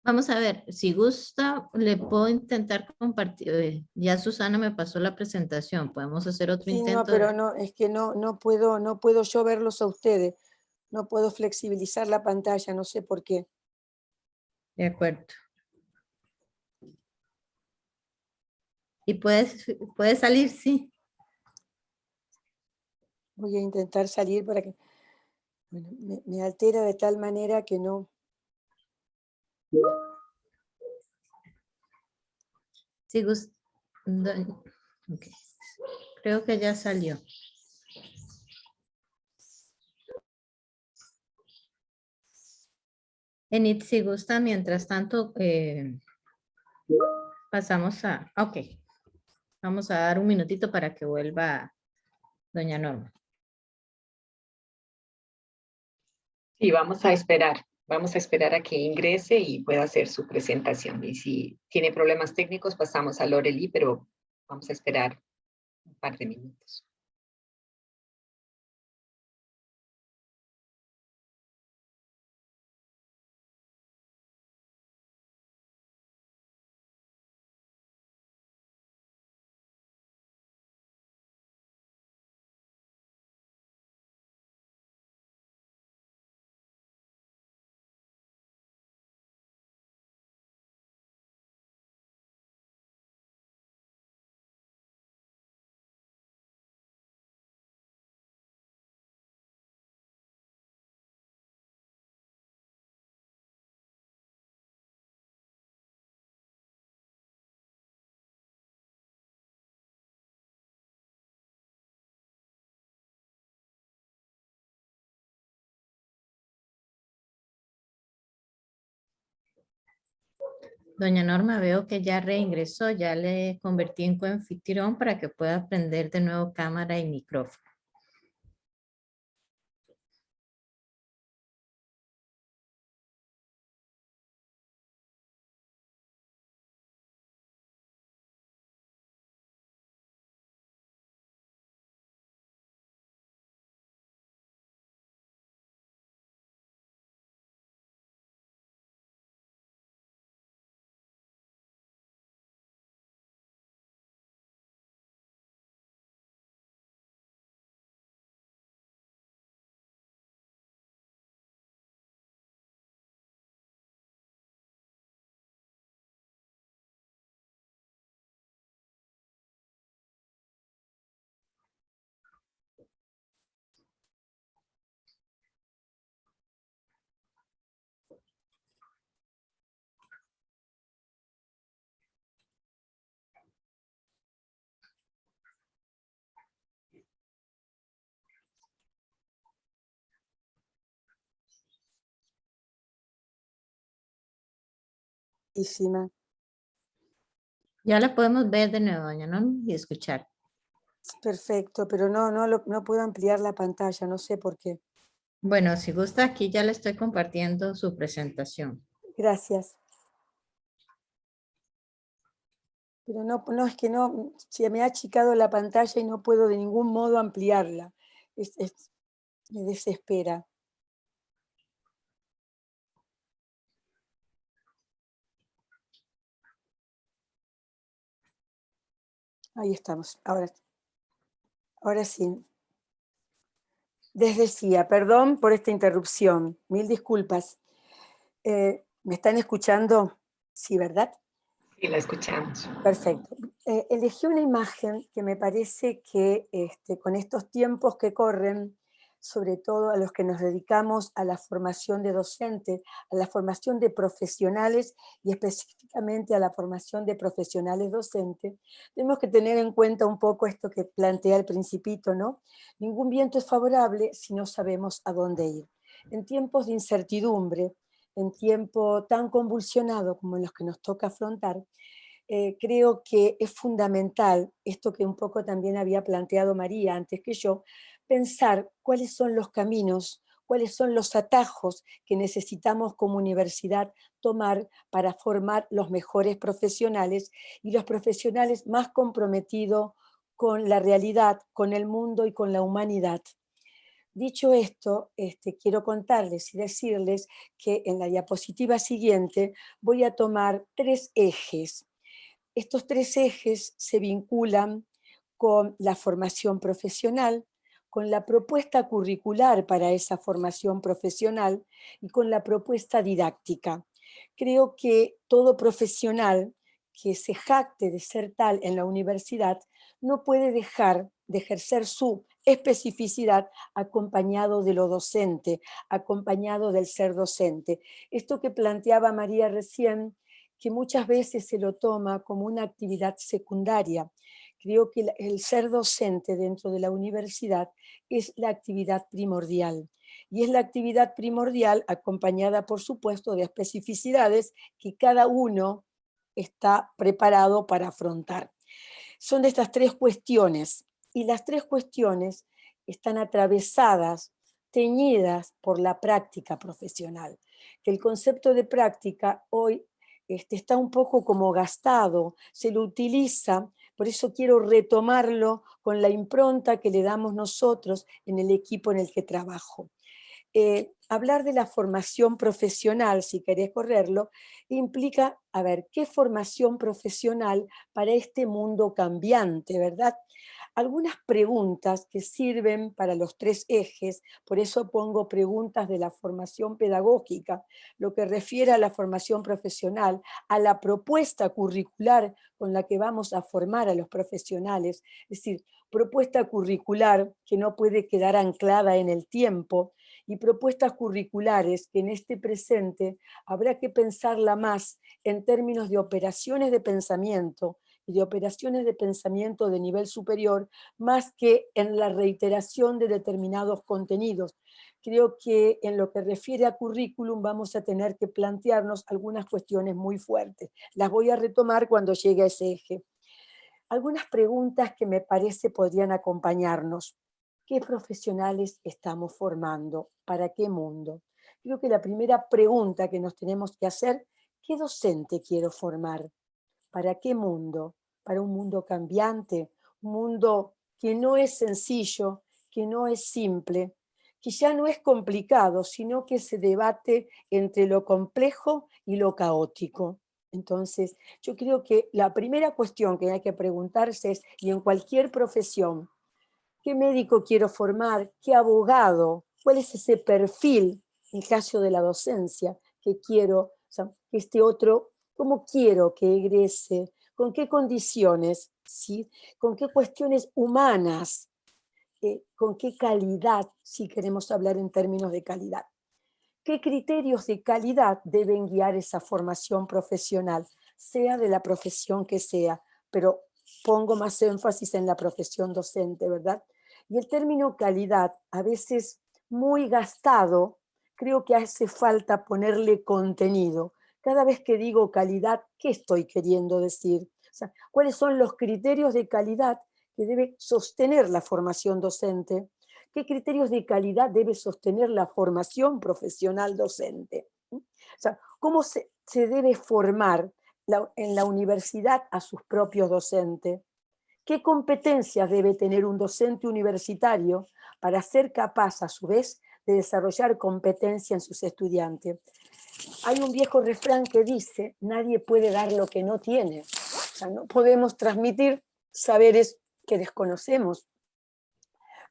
Vamos a ver, si gusta, le puedo intentar compartir. Ya Susana me pasó la presentación. Podemos hacer otro Sí, no, intento. pero no, es que no puedo yo verlos a ustedes. No puedo flexibilizar la pantalla, no sé por qué. De acuerdo. Y puede salir, sí. Voy a intentar salir para que... Bueno, me altera de tal manera que no... Si gusta. Ok. Creo que ya salió. Enid, si gusta, mientras tanto, pasamos a... Ok. Vamos a dar un minutito para que vuelva doña Norma. Sí, vamos a esperar. Vamos a esperar a que ingrese y pueda hacer su presentación. Y si tiene problemas técnicos, pasamos a Loreli, pero vamos a esperar un par de minutos. Doña Norma, veo que ya reingresó, ya le convertí en coanfitrión para que pueda prender de nuevo cámara y micrófono. Ya la podemos ver de nuevo, doña Norma, y escuchar. Perfecto, pero no puedo ampliar la pantalla, no sé por qué. Bueno, si gusta, aquí ya le estoy compartiendo su presentación. Gracias. Pero no, es que no, se me ha achicado la pantalla y no puedo de ningún modo ampliarla. Me desespera. Ahí estamos, ahora sí. Les decía, perdón por esta interrupción, mil disculpas. ¿Me están escuchando? Sí, ¿verdad? Sí, la escuchamos. Perfecto. Elegí una imagen que me parece que con estos tiempos que corren, sobre todo a los que nos dedicamos a la formación de docentes, a la formación de profesionales y específicamente a la formación de profesionales docentes, tenemos que tener en cuenta un poco esto que plantea el Principito, ¿no? Ningún viento es favorable si no sabemos a dónde ir. En tiempos de incertidumbre, en tiempo tan convulsionado como los que nos toca afrontar, creo que es fundamental, esto que un poco también había planteado María antes que yo, pensar cuáles son los caminos, cuáles son los atajos que necesitamos como universidad tomar para formar los mejores profesionales y los profesionales más comprometidos con la realidad, con el mundo y con la humanidad. Dicho esto, quiero contarles y decirles que en la diapositiva siguiente voy a tomar 3 ejes. Estos 3 ejes se vinculan con la formación profesional, con la propuesta curricular para esa formación profesional y con la propuesta didáctica. Creo que todo profesional que se jacte de ser tal en la universidad no puede dejar de ejercer su especificidad acompañado de lo docente, acompañado del ser docente. Esto que planteaba María recién, que muchas veces se lo toma como una actividad secundaria. Creo que el ser docente dentro de la universidad es la actividad primordial. Y es la actividad primordial acompañada, por supuesto, de especificidades que cada uno está preparado para afrontar. Son de estas 3 cuestiones, y las 3 cuestiones están atravesadas, teñidas por la práctica profesional. Que el concepto de práctica hoy está un poco como gastado, se lo utiliza, por eso quiero retomarlo con la impronta que le damos nosotros en el equipo en el que trabajo. Hablar de la formación profesional, si querés correrlo, implica, a ver, ¿qué formación profesional para este mundo cambiante, verdad? Algunas preguntas que sirven para los 3 ejes, por eso pongo preguntas de la formación pedagógica, lo que refiere a la formación profesional, a la propuesta curricular con la que vamos a formar a los profesionales, es decir, propuesta curricular que no puede quedar anclada en el tiempo, y propuestas curriculares que en este presente habrá que pensarla más en términos de operaciones de pensamiento y de operaciones de pensamiento de nivel superior, más que en la reiteración de determinados contenidos. Creo que en lo que refiere a currículum vamos a tener que plantearnos algunas cuestiones muy fuertes. Las voy a retomar cuando llegue a ese eje. Algunas preguntas que me parece podrían acompañarnos. ¿Qué profesionales estamos formando? ¿Para qué mundo? Creo que la primera pregunta que nos tenemos que hacer, ¿qué docente quiero formar? ¿Para qué mundo? ¿Para un mundo cambiante? Un mundo que no es sencillo, que no es simple, que ya no es complicado, sino que se debate entre lo complejo y lo caótico. Entonces, yo creo que la primera cuestión que hay que preguntarse es, y en cualquier profesión, ¿qué médico quiero formar? ¿Qué abogado? ¿Cuál es ese perfil, en el caso de la docencia, que quiero? O sea, que este otro, ¿cómo quiero que egrese? ¿Con qué condiciones? ¿Sí? ¿Con qué cuestiones humanas? ¿Con qué calidad, si queremos hablar en términos de calidad? ¿Qué criterios de calidad deben guiar esa formación profesional, sea de la profesión que sea? Pero pongo más énfasis en la profesión docente, ¿verdad? Y el término calidad, a veces muy gastado, creo que hace falta ponerle contenido. Cada vez que digo calidad, ¿qué estoy queriendo decir? O sea, ¿cuáles son los criterios de calidad que debe sostener la formación docente? ¿Qué criterios de calidad debe sostener la formación profesional docente? O sea, ¿cómo se debe formar en la universidad a sus propios docentes? ¿Qué competencias debe tener un docente universitario para ser capaz, a su vez, de desarrollar competencia en sus estudiantes? Hay un viejo refrán que dice, nadie puede dar lo que no tiene. O sea, no podemos transmitir saberes que desconocemos.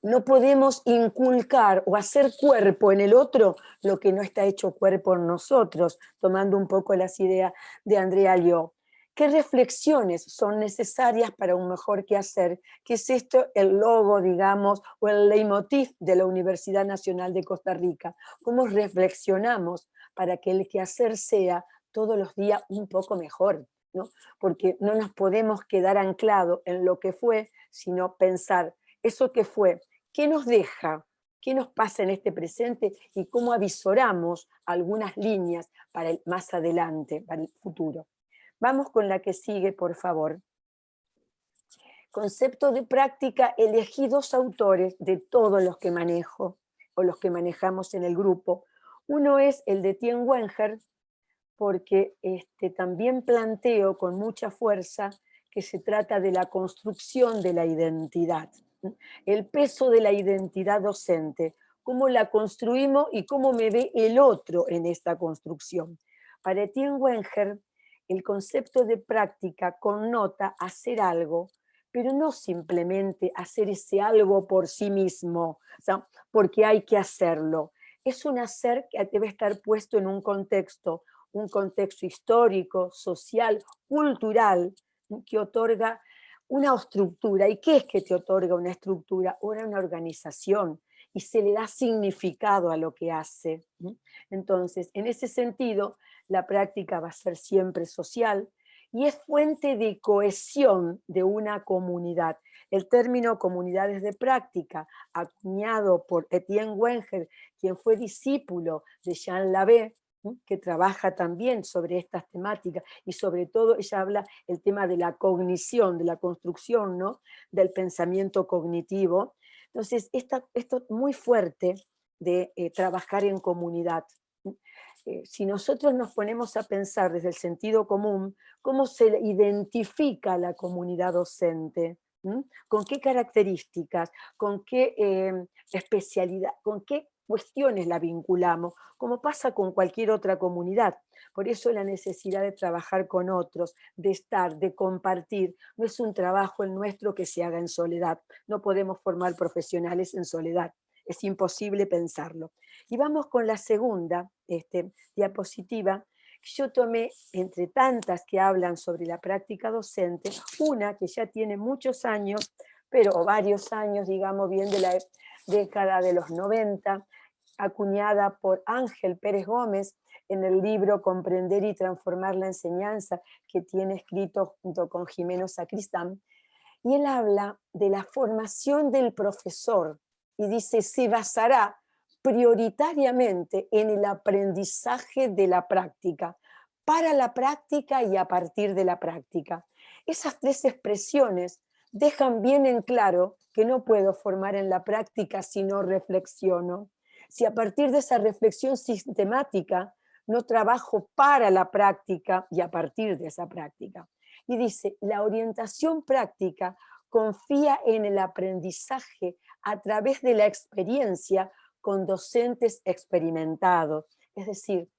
No podemos inculcar o hacer cuerpo en el otro lo que no está hecho cuerpo en nosotros, tomando un poco las ideas de Andrea Lió. ¿Qué reflexiones son necesarias para un mejor quehacer? ¿Qué es esto el logo, digamos, o el leitmotiv de la Universidad Nacional de Costa Rica? ¿Cómo reflexionamos para que el quehacer sea todos los días un poco mejor? ¿No? Porque no nos podemos quedar anclados en lo que fue, sino pensar, eso que fue, ¿qué nos deja? ¿Qué nos pasa en este presente? Y cómo avisoramos algunas líneas para el más adelante, para el futuro. Vamos con la que sigue, por favor. Concepto de práctica, elegí 2 autores de todos los que manejo, o los que manejamos en el grupo. Uno es el de Tien Wenger, porque también planteo con mucha fuerza que se trata de la construcción de la identidad. El peso de la identidad docente, cómo la construimos y cómo me ve el otro en esta construcción. Para Tien Wenger, el concepto de práctica connota hacer algo, pero no simplemente hacer ese algo por sí mismo, o sea, porque hay que hacerlo. Es un hacer que debe estar puesto en un contexto histórico, social, cultural, que otorga una estructura. ¿Y qué es que te otorga una estructura? Una organización, y se le da significado a lo que hace. Entonces, en ese sentido, la práctica va a ser siempre social y es fuente de cohesión de una comunidad. El término comunidades de práctica, acuñado por Etienne Wenger, quien fue discípulo de Jean Labé, que trabaja también sobre estas temáticas, y sobre todo ella habla el tema de la cognición, de la construcción, ¿no?, del pensamiento cognitivo. Entonces, esto es muy fuerte de trabajar en comunidad. Si nosotros nos ponemos a pensar desde el sentido común, ¿cómo se identifica la comunidad docente? ¿Con qué características? ¿Con qué especialidad? ¿Con qué cuestiones la vinculamos? Como pasa con cualquier otra comunidad. Por eso la necesidad de trabajar con otros, de estar, de compartir. No es un trabajo el nuestro que se haga en soledad. No podemos formar profesionales en soledad. Es imposible pensarlo. Y vamos con la segunda diapositiva. Yo tomé, entre tantas que hablan sobre la práctica docente, una que ya tiene muchos años, pero varios años, digamos, bien de la década de los 90, acuñada por Ángel Pérez Gómez en el libro Comprender y transformar la enseñanza, que tiene escrito junto con Jimeno Sacristán. Y él habla de la formación del profesor y dice, se basará prioritariamente en el aprendizaje de la práctica, para la práctica y a partir de la práctica. Esas 3 expresiones dejan bien en claro que no puedo formar en la práctica si no reflexiono. Si a partir de esa reflexión sistemática no trabajo para la práctica y a partir de esa práctica. Y dice, la orientación práctica confía en el aprendizaje a través de la experiencia con docentes experimentados. Es decir,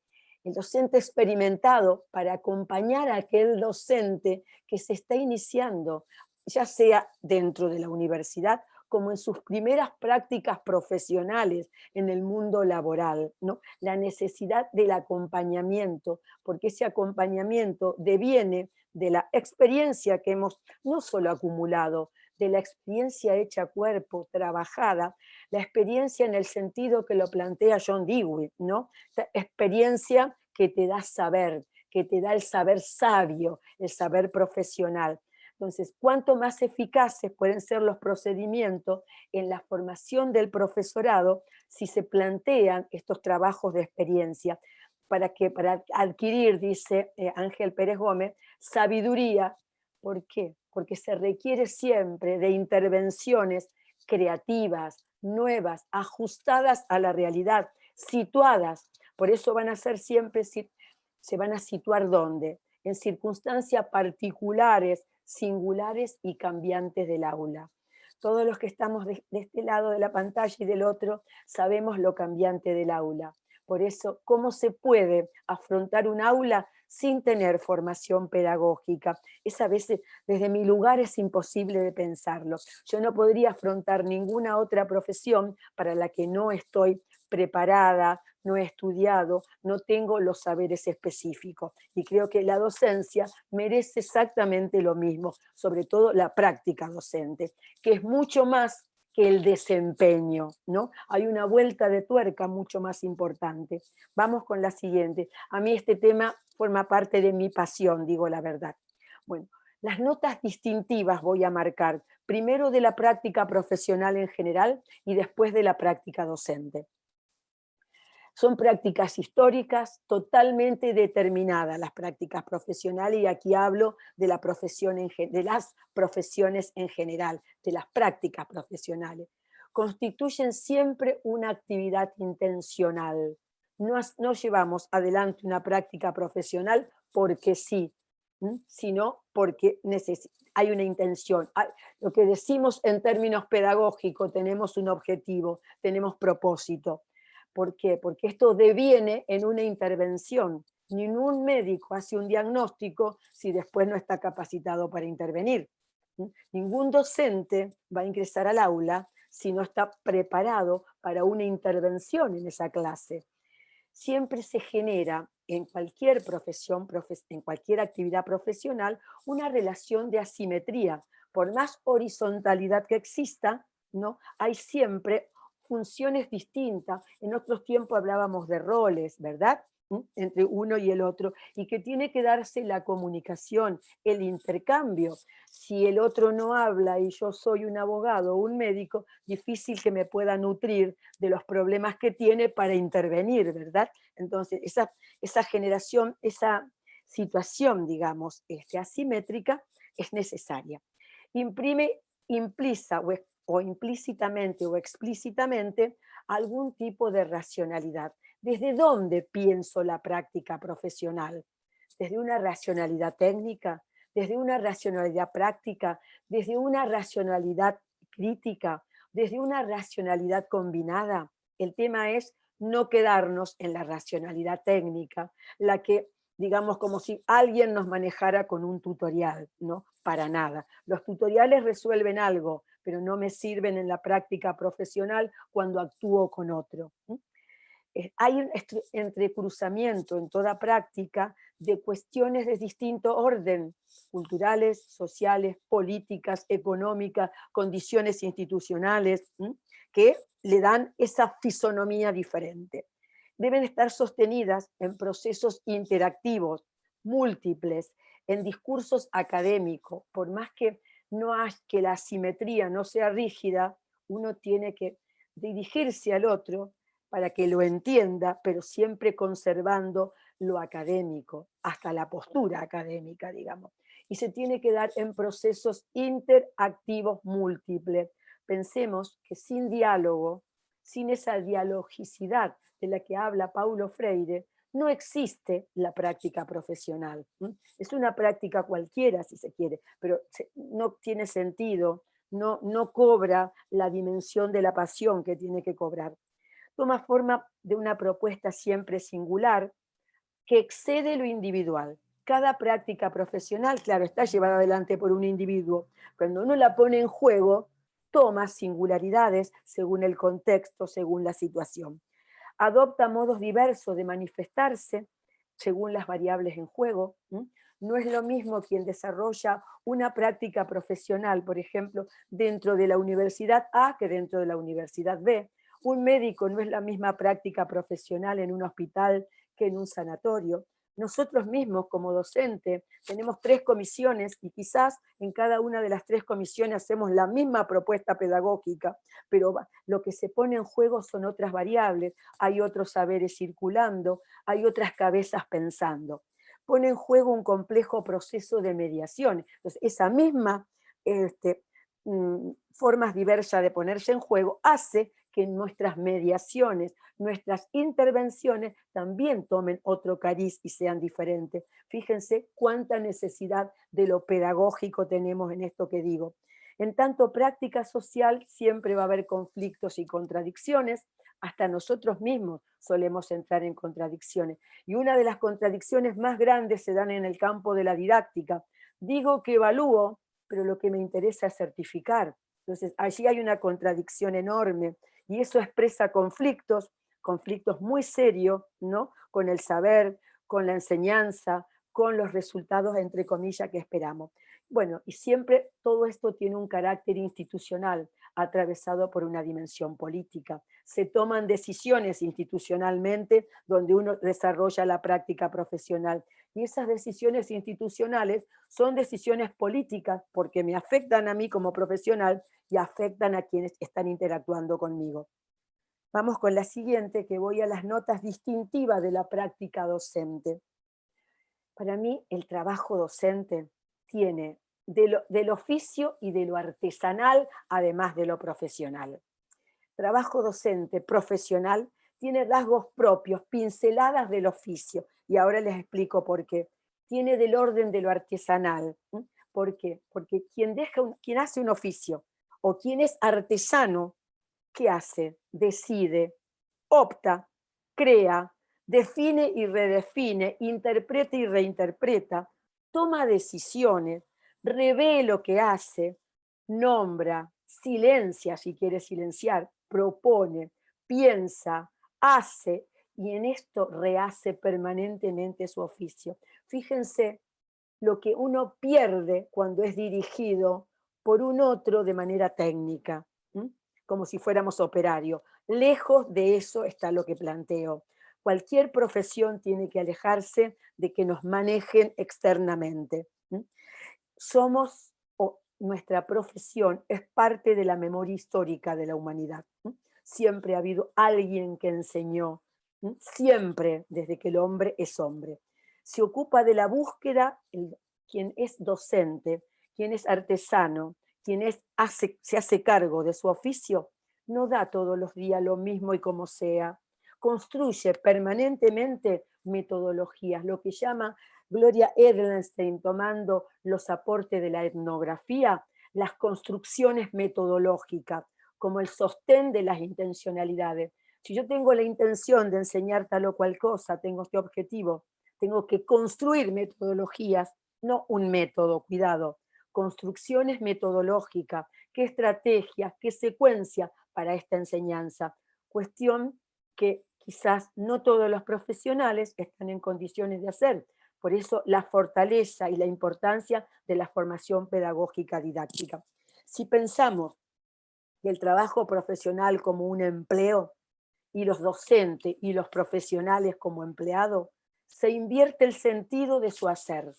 el docente experimentado para acompañar a aquel docente que se está iniciando, ya sea dentro de la universidad como en sus primeras prácticas profesionales en el mundo laboral, ¿no? La necesidad del acompañamiento, porque ese acompañamiento deviene de la experiencia que hemos no solo acumulado, de la experiencia hecha cuerpo, trabajada, la experiencia en el sentido que lo plantea John Dewey, ¿no? Esa experiencia que te da saber, que te da el saber sabio, el saber profesional. Entonces, cuánto más eficaces pueden ser los procedimientos en la formación del profesorado si se plantean estos trabajos de experiencia, para adquirir, dice Ángel Pérez Gómez, sabiduría. ¿Por qué? Porque se requiere siempre de intervenciones creativas, nuevas, ajustadas a la realidad, situadas. Por eso van a ser siempre, se van a situar ¿dónde? En circunstancias particulares, singulares y cambiantes del aula. Todos los que estamos de este lado de la pantalla y del otro sabemos lo cambiante del aula. Por eso, ¿cómo se puede afrontar un aula sin tener formación pedagógica? Es a veces, desde mi lugar es imposible de pensarlo. Yo no podría afrontar ninguna otra profesión para la que no estoy preparada, no he estudiado, no tengo los saberes específicos. Y creo que la docencia merece exactamente lo mismo, sobre todo la práctica docente, que es mucho más que el desempeño, ¿no? Hay una vuelta de tuerca mucho más importante. Vamos con la siguiente. A mí este tema forma parte de mi pasión, digo la verdad. Bueno, las notas distintivas voy a marcar, primero de la práctica profesional en general y después de la práctica docente. Son prácticas históricas totalmente determinadas, las prácticas profesionales, y aquí hablo de, la profesión de las profesiones en general, de las prácticas profesionales. Constituyen siempre una actividad intencional. No llevamos adelante una práctica profesional porque sí, sino porque hay una intención. Lo que decimos en términos pedagógicos, tenemos un objetivo, tenemos propósito. ¿Por qué? Porque esto deviene en una intervención. Ningún médico hace un diagnóstico si después no está capacitado para intervenir. Ningún docente va a ingresar al aula si no está preparado para una intervención en esa clase. Siempre se genera en cualquier profesión, en cualquier actividad profesional, una relación de asimetría. Por más horizontalidad que exista, ¿no? Hay siempre funciones distintas. En otros tiempos hablábamos de roles, ¿verdad? Entre uno y el otro, y que tiene que darse la comunicación, el intercambio. Si el otro no habla y yo soy un abogado o un médico, difícil que me pueda nutrir de los problemas que tiene para intervenir, ¿verdad? Entonces, esa generación, esa situación, digamos, asimétrica, es necesaria. Imprime o implícitamente o explícitamente algún tipo de racionalidad. ¿Desde dónde pienso la práctica profesional? ¿Desde una racionalidad técnica? ¿Desde una racionalidad práctica? ¿Desde una racionalidad crítica? ¿Desde una racionalidad combinada? El tema es no quedarnos en la racionalidad técnica, la que, digamos, como si alguien nos manejara con un tutorial, ¿no? Para nada. Los tutoriales resuelven algo, pero no me sirven en la práctica profesional cuando actúo con otro. Hay un entrecruzamiento en toda práctica de cuestiones de distinto orden, culturales, sociales, políticas, económicas, condiciones institucionales, que le dan esa fisonomía diferente. Deben estar sostenidas en procesos interactivos, múltiples, en discursos académicos. Por más que que la asimetría no sea rígida, uno tiene que dirigirse al otro para que lo entienda, pero siempre conservando lo académico, hasta la postura académica, digamos. Y se tiene que dar en procesos interactivos múltiples. Pensemos que sin diálogo, sin esa dialogicidad de la que habla Paulo Freire, no existe la práctica profesional. Es una práctica cualquiera, si se quiere, pero no tiene sentido, no cobra la dimensión de la pasión que tiene que cobrar. Toma forma de una propuesta siempre singular que excede lo individual. Cada práctica profesional, claro, está llevada adelante por un individuo. Cuando uno la pone en juego, toma singularidades según el contexto, según la situación. Adopta modos diversos de manifestarse según las variables en juego. No es lo mismo quien desarrolla una práctica profesional, por ejemplo, dentro de la universidad A que dentro de la universidad B. Un médico no es la misma práctica profesional en un hospital que en un sanatorio. Nosotros mismos como docentes tenemos 3 comisiones y quizás en cada una de las 3 comisiones hacemos la misma propuesta pedagógica, pero lo que se pone en juego son otras variables, hay otros saberes circulando, hay otras cabezas pensando. Pone en juego un complejo proceso de mediación. Entonces, esa misma formas diversas de ponerse en juego hace que nuestras mediaciones, nuestras intervenciones también tomen otro cariz y sean diferentes. Fíjense cuánta necesidad de lo pedagógico tenemos en esto que digo. En tanto práctica social siempre va a haber conflictos y contradicciones, hasta nosotros mismos solemos entrar en contradicciones. Y una de las contradicciones más grandes se dan en el campo de la didáctica. Digo que evalúo, pero lo que me interesa es certificar. Entonces allí hay una contradicción enorme. Y eso expresa conflictos muy serios, ¿no? Con el saber, con la enseñanza, con los resultados, entre comillas, que esperamos. Bueno, y siempre todo esto tiene un carácter institucional, atravesado por una dimensión política. Se toman decisiones institucionalmente donde uno desarrolla la práctica profesional. Y esas decisiones institucionales son decisiones políticas porque me afectan a mí como profesional y afectan a quienes están interactuando conmigo. Vamos con la siguiente, que voy a las notas distintivas de la práctica docente. Para mí, el trabajo docente tiene del oficio y de lo artesanal, además de lo profesional. Trabajo docente profesional tiene rasgos propios, pinceladas del oficio, y ahora les explico por qué. Tiene del orden de lo artesanal. ¿Por qué? Porque quien hace un oficio o quien es artesano, ¿qué hace? Decide, opta, crea, define y redefine, interpreta y reinterpreta, toma decisiones, revé lo que hace, nombra, silencia si quiere silenciar, propone, piensa, hace, y en esto rehace permanentemente su oficio. Fíjense lo que uno pierde cuando es dirigido por un otro de manera técnica, como si fuéramos operario. Lejos de eso está lo que planteo. Cualquier profesión tiene que alejarse de que nos manejen externamente. Somos, o nuestra profesión es parte de la memoria histórica de la humanidad. Siempre ha habido alguien que enseñó, siempre, desde que el hombre es hombre. Se ocupa de la búsqueda, quien es docente, quien es artesano, quien se hace cargo de su oficio, no da todos los días lo mismo y como sea. Construye permanentemente metodologías, lo que llama Gloria Edelstein, tomando los aportes de la etnografía, las construcciones metodológicas, como el sostén de las intencionalidades. Si yo tengo la intención de enseñar tal o cual cosa, tengo este objetivo, tengo que construir metodologías, no un método, cuidado, construcciones metodológicas, qué estrategias, qué secuencia para esta enseñanza. Cuestión que quizás no todos los profesionales están en condiciones de hacer. Por eso la fortaleza y la importancia de la formación pedagógica didáctica. Si pensamos que el trabajo profesional como un empleo y los docentes y los profesionales como empleados, se invierte el sentido de su hacer.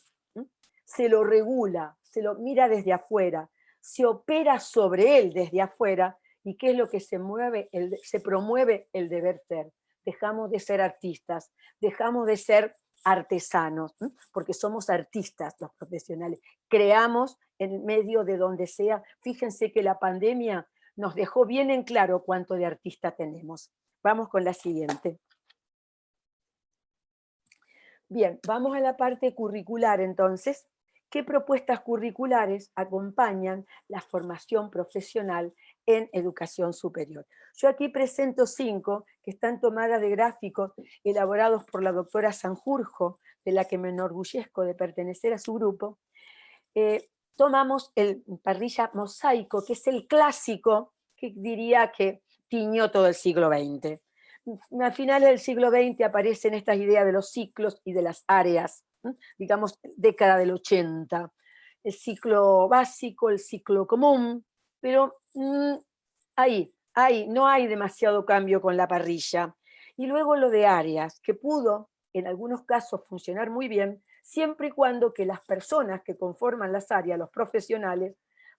Se lo regula, se lo mira desde afuera, se opera sobre él desde afuera, y ¿qué es lo que se mueve? Se promueve el deber ser. Dejamos de ser artistas, dejamos de ser artesanos, porque somos artistas los profesionales. Creamos en medio de donde sea. Fíjense que la pandemia nos dejó bien en claro cuánto de artista tenemos. Vamos con la siguiente. Bien, vamos a la parte curricular entonces. ¿Qué propuestas curriculares acompañan la formación profesional en educación superior? Yo aquí presento 5 que están tomadas de gráficos elaborados por la doctora Sanjurjo, de la que me enorgullezco de pertenecer a su grupo. Tomamos el parrilla mosaico, que es el clásico que diría que tiñó todo el siglo XX. A finales del siglo XX aparecen estas ideas de los ciclos y de las áreas, digamos, década del 80, el ciclo básico, el ciclo común, pero ahí no hay demasiado cambio con la parrilla. Y luego lo de áreas, que pudo en algunos casos funcionar muy bien, siempre y cuando que las personas que conforman las áreas, los profesionales,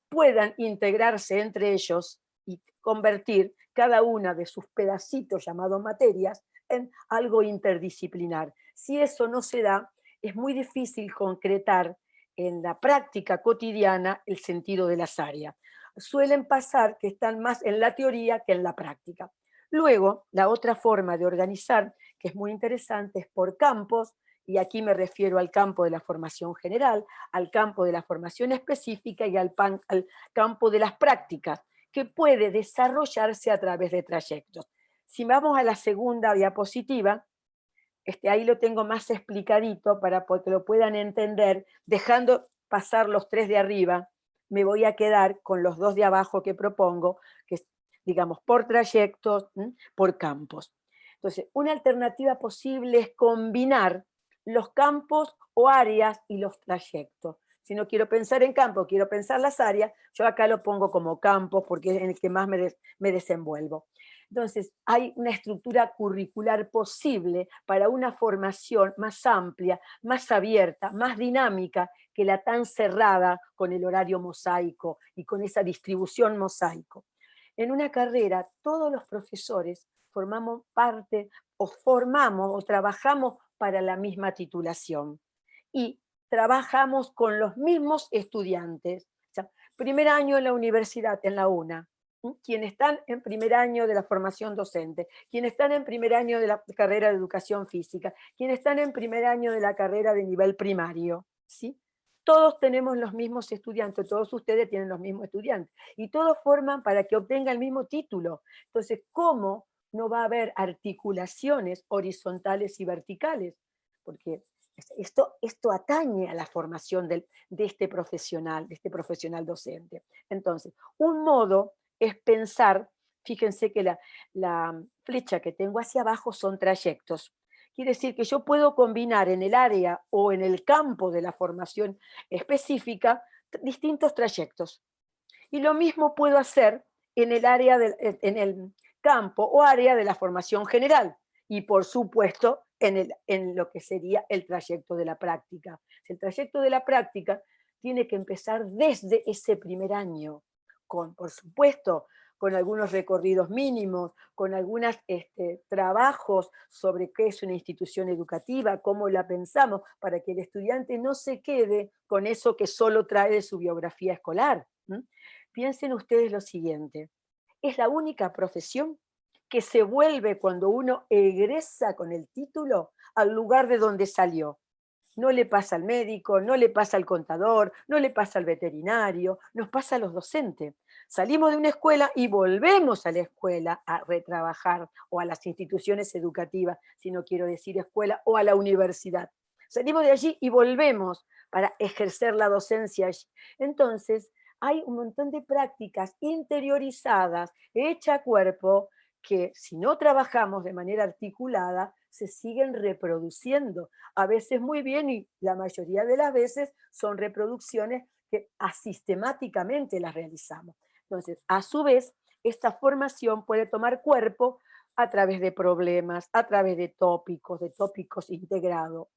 puedan integrarse entre ellos y convertir cada una de sus pedacitos llamados materias en algo interdisciplinar. Si eso no se da, es muy difícil concretar en la práctica cotidiana el sentido de las áreas. Suelen pasar que están más en la teoría que en la práctica. Luego, la otra forma de organizar, que es muy interesante, es por campos, y aquí me refiero al campo de la formación general, al campo de la formación específica y al campo de las prácticas, que puede desarrollarse a través de trayectos. Si vamos a la segunda diapositiva, ahí lo tengo más explicadito para que lo puedan entender, dejando pasar los 3 de arriba, me voy a quedar con los 2 de abajo que propongo, que es, digamos, por trayectos, por campos. Entonces, una alternativa posible es combinar los campos o áreas y los trayectos. Si no quiero pensar en campo, quiero pensar las áreas, yo acá lo pongo como campos porque es en el que más me desenvuelvo. Entonces, hay una estructura curricular posible para una formación más amplia, más abierta, más dinámica que la tan cerrada con el horario mosaico y con esa distribución mosaico. En una carrera, todos los profesores formamos parte o trabajamos para la misma titulación y trabajamos con los mismos estudiantes. O sea, primer año en la universidad, en la UNA, quienes están en primer año de la formación docente, quienes están en primer año de la carrera de educación física, quienes están en primer año de la carrera de nivel primario, ¿sí? Todos tenemos los mismos estudiantes, todos ustedes tienen los mismos estudiantes, y todos forman para que obtengan el mismo título. Entonces, ¿cómo no va a haber articulaciones horizontales y verticales? Porque esto atañe a la formación de este profesional docente. Entonces, un modo es pensar, fíjense que la flecha que tengo hacia abajo son trayectos. Quiere decir que yo puedo combinar en el área o en el campo de la formación específica distintos trayectos. Y lo mismo puedo hacer en el área en el campo o área de la formación general. Y por supuesto, en lo que sería el trayecto de la práctica. El trayecto de la práctica tiene que empezar desde ese primer año, por supuesto, con algunos recorridos mínimos, con algunos trabajos sobre qué es una institución educativa, cómo la pensamos, para que el estudiante no se quede con eso que solo trae de su biografía escolar. Piensen ustedes lo siguiente, es la única profesión que se vuelve cuando uno egresa con el título al lugar de donde salió. No le pasa al médico, no le pasa al contador, no le pasa al veterinario, nos pasa a los docentes. Salimos de una escuela y volvemos a la escuela a retrabajar, o a las instituciones educativas, si no quiero decir escuela, o a la universidad. Salimos de allí y volvemos para ejercer la docencia allí. Entonces, hay un montón de prácticas interiorizadas, hechas a cuerpo, que si no trabajamos de manera articulada, se siguen reproduciendo. A veces muy bien y la mayoría de las veces son reproducciones que asistemáticamente las realizamos. Entonces, a su vez, esta formación puede tomar cuerpo a través de problemas, a través de tópicos integrados.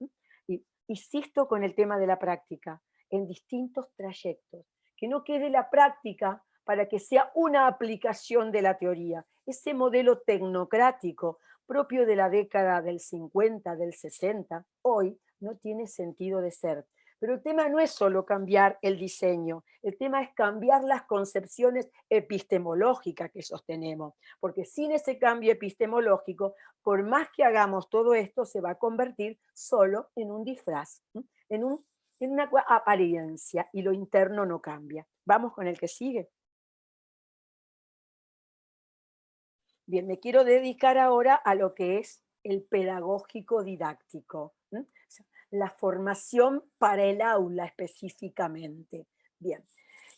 Y insisto con el tema de la práctica, en distintos trayectos. Que no quede la práctica para que sea una aplicación de la teoría. Ese modelo tecnocrático propio de la década del 50, del 60, hoy no tiene sentido de ser. Pero el tema no es solo cambiar el diseño, el tema es cambiar las concepciones epistemológicas que sostenemos, porque sin ese cambio epistemológico, por más que hagamos todo esto, se va a convertir solo en un disfraz, en una apariencia, y lo interno no cambia. Vamos con el que sigue. Bien, me quiero dedicar ahora a lo que es el pedagógico didáctico, la formación para el aula específicamente. Bien,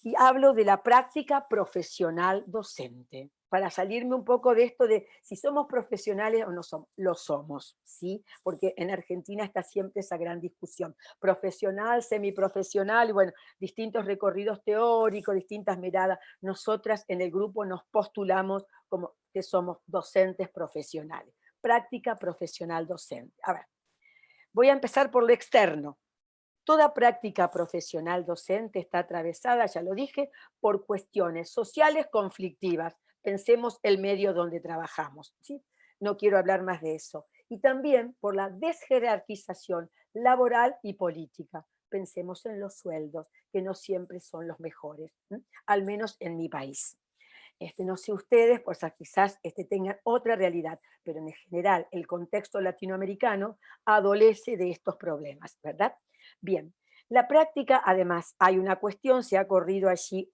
y hablo de la práctica profesional docente, para salirme un poco de esto de si somos profesionales o no somos. Lo somos, ¿sí? Porque en Argentina está siempre esa gran discusión, profesional, semiprofesional, y bueno, distintos recorridos teóricos, distintas miradas. Nosotras en el grupo nos postulamos como que somos docentes profesionales, práctica profesional docente. A ver, voy a empezar por lo externo. Toda práctica profesional docente está atravesada, ya lo dije, por cuestiones sociales conflictivas. Pensemos el medio donde trabajamos, ¿sí? No quiero hablar más de eso. Y también por la desjerarquización laboral y política. Pensemos en los sueldos, que no siempre son los mejores, al menos en mi país. No sé ustedes, pues quizás tengan otra realidad, pero en general el contexto latinoamericano adolece de estos problemas, ¿verdad? Bien, la práctica, además, hay una cuestión, se ha corrido allí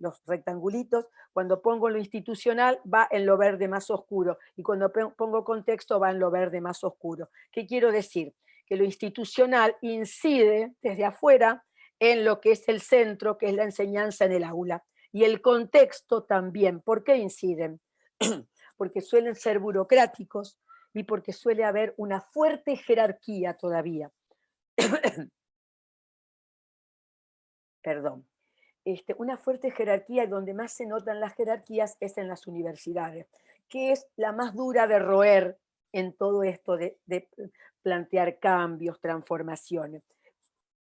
los rectangulitos, cuando pongo lo institucional va en lo verde más oscuro, y cuando pongo contexto va en lo verde más oscuro. ¿Qué quiero decir? Que lo institucional incide desde afuera en lo que es el centro, que es la enseñanza en el aula. Y el contexto también. ¿Por qué inciden? Porque suelen ser burocráticos y porque suele haber una fuerte jerarquía todavía. Perdón. Una fuerte jerarquía, y donde más se notan las jerarquías es en las universidades, que es la más dura de roer en todo esto de plantear cambios, transformaciones.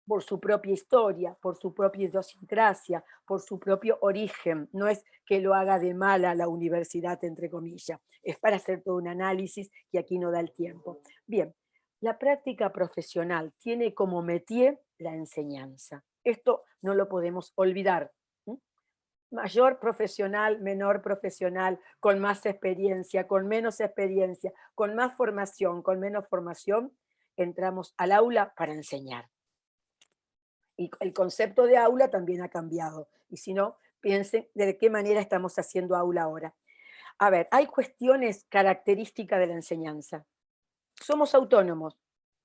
por su propia historia, por su propia idiosincrasia, por su propio origen. No es que lo haga de mala la universidad, entre comillas. Es para hacer todo un análisis que aquí no da el tiempo. Bien, la práctica profesional tiene como métier la enseñanza. Esto no lo podemos olvidar. Mayor profesional, menor profesional, con más experiencia, con menos experiencia, con más formación, con menos formación, entramos al aula para enseñar. Y el concepto de aula también ha cambiado. Y si no, piensen de qué manera estamos haciendo aula ahora. A ver, hay cuestiones características de la enseñanza. Somos autónomos,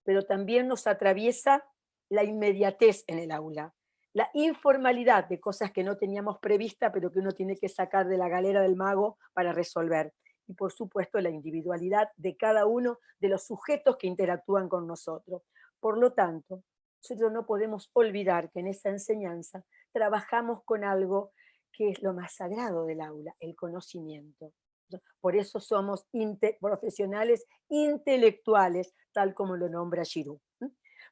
pero también nos atraviesa la inmediatez en el aula, la informalidad de cosas que no teníamos prevista, pero que uno tiene que sacar de la galera del mago para resolver. Y por supuesto la individualidad de cada uno de los sujetos que interactúan con nosotros. Por lo tanto, nosotros no podemos olvidar que en esa enseñanza trabajamos con algo que es lo más sagrado del aula, el conocimiento. Por eso somos profesionales intelectuales, tal como lo nombra Giroux.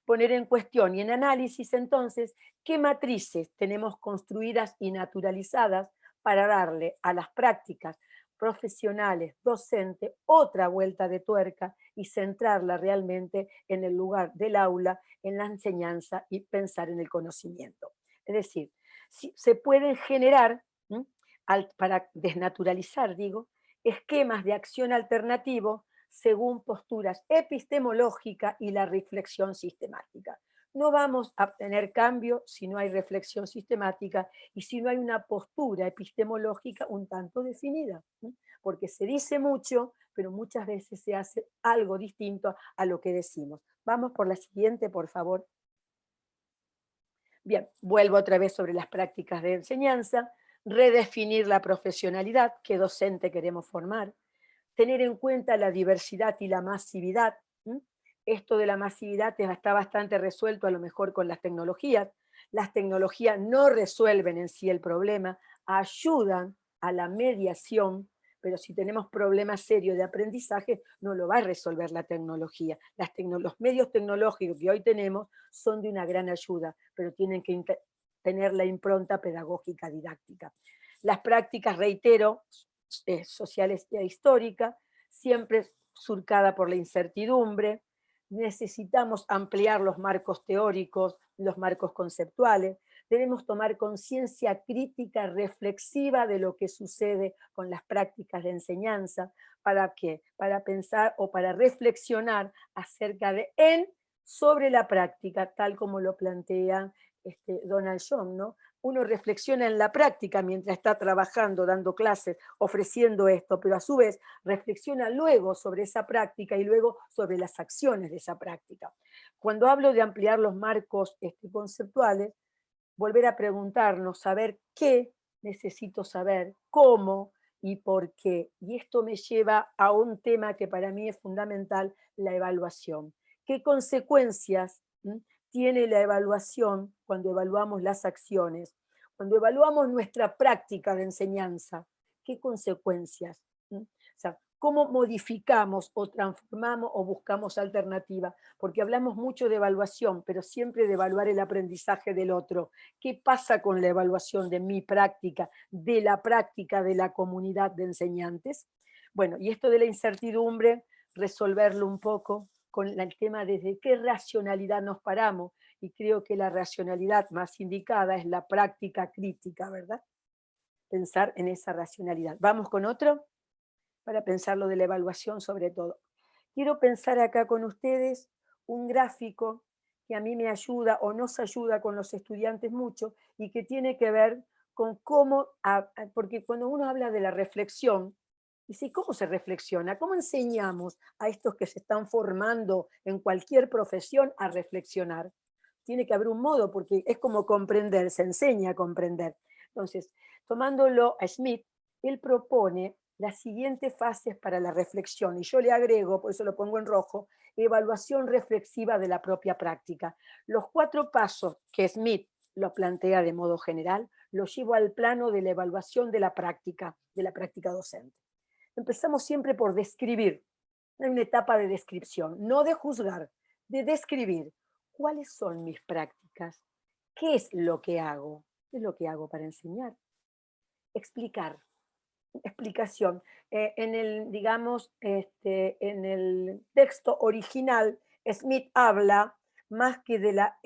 Poner en cuestión y en análisis, entonces, qué matrices tenemos construidas y naturalizadas para darle a las prácticas profesionales, docentes, otra vuelta de tuerca y centrarla realmente en el lugar del aula, en la enseñanza y pensar en el conocimiento. Es decir, si se pueden generar, para desnaturalizar, digo, esquemas de acción alternativo según posturas epistemológicas y la reflexión sistemática. No vamos a obtener cambio si no hay reflexión sistemática y si no hay una postura epistemológica un tanto definida, porque se dice mucho, pero muchas veces se hace algo distinto a lo que decimos. Vamos por la siguiente, por favor. Bien, vuelvo otra vez sobre las prácticas de enseñanza, redefinir la profesionalidad, qué docente queremos formar, tener en cuenta la diversidad y la masividad. Esto de la masividad está bastante resuelto a lo mejor con las tecnologías. Las tecnologías no resuelven en sí el problema, ayudan a la mediación, pero si tenemos problemas serios de aprendizaje, no lo va a resolver la tecnología. Los medios tecnológicos que hoy tenemos son de una gran ayuda, pero tienen que tener la impronta pedagógica didáctica. Las prácticas, reitero, sociales e históricas, siempre surcada por la incertidumbre. Necesitamos ampliar los marcos teóricos, los marcos conceptuales. Debemos tomar conciencia crítica, reflexiva de lo que sucede con las prácticas de enseñanza. ¿Para qué? Para pensar o para reflexionar acerca de sobre la práctica, tal como lo plantea Donald John, ¿no? Uno reflexiona en la práctica mientras está trabajando, dando clases, ofreciendo esto, pero a su vez reflexiona luego sobre esa práctica y luego sobre las acciones de esa práctica. Cuando hablo de ampliar los marcos conceptuales, volver a preguntarnos, saber qué necesito saber, cómo y por qué. Y esto me lleva a un tema que para mí es fundamental, la evaluación. ¿Qué consecuencias tiene la evaluación cuando evaluamos las acciones? Cuando evaluamos nuestra práctica de enseñanza, ¿qué consecuencias? O sea, ¿cómo modificamos o transformamos o buscamos alternativas? Porque hablamos mucho de evaluación, pero siempre de evaluar el aprendizaje del otro. ¿Qué pasa con la evaluación de mi práctica, de la práctica de la comunidad de enseñantes? Bueno, y esto de la incertidumbre, resolverlo un poco con el tema desde qué racionalidad nos paramos, y creo que la racionalidad más indicada es la práctica crítica, ¿verdad? Pensar en esa racionalidad. ¿Vamos con otro? Para pensar lo de la evaluación sobre todo. Quiero pensar acá con ustedes un gráfico que a mí me ayuda o nos ayuda con los estudiantes mucho y que tiene que ver con cómo, porque cuando uno habla de la reflexión, dice, ¿cómo se reflexiona? ¿Cómo enseñamos a estos que se están formando en cualquier profesión a reflexionar? Tiene que haber un modo, porque es como comprender, se enseña a comprender. Entonces, tomándolo a Smith, él propone las siguientes fases para la reflexión, y yo le agrego, por eso lo pongo en rojo, evaluación reflexiva de la propia práctica. Los 4 pasos que Smith lo plantea de modo general, los llevo al plano de la evaluación de la práctica docente. Empezamos siempre por describir. Hay una etapa de descripción, no de juzgar, de describir ¿cuáles son mis prácticas? ¿Qué es lo que hago? ¿Qué es lo que hago para enseñar? Explicar. Explicación. En el, digamos, en el texto original, Smith habla más que de la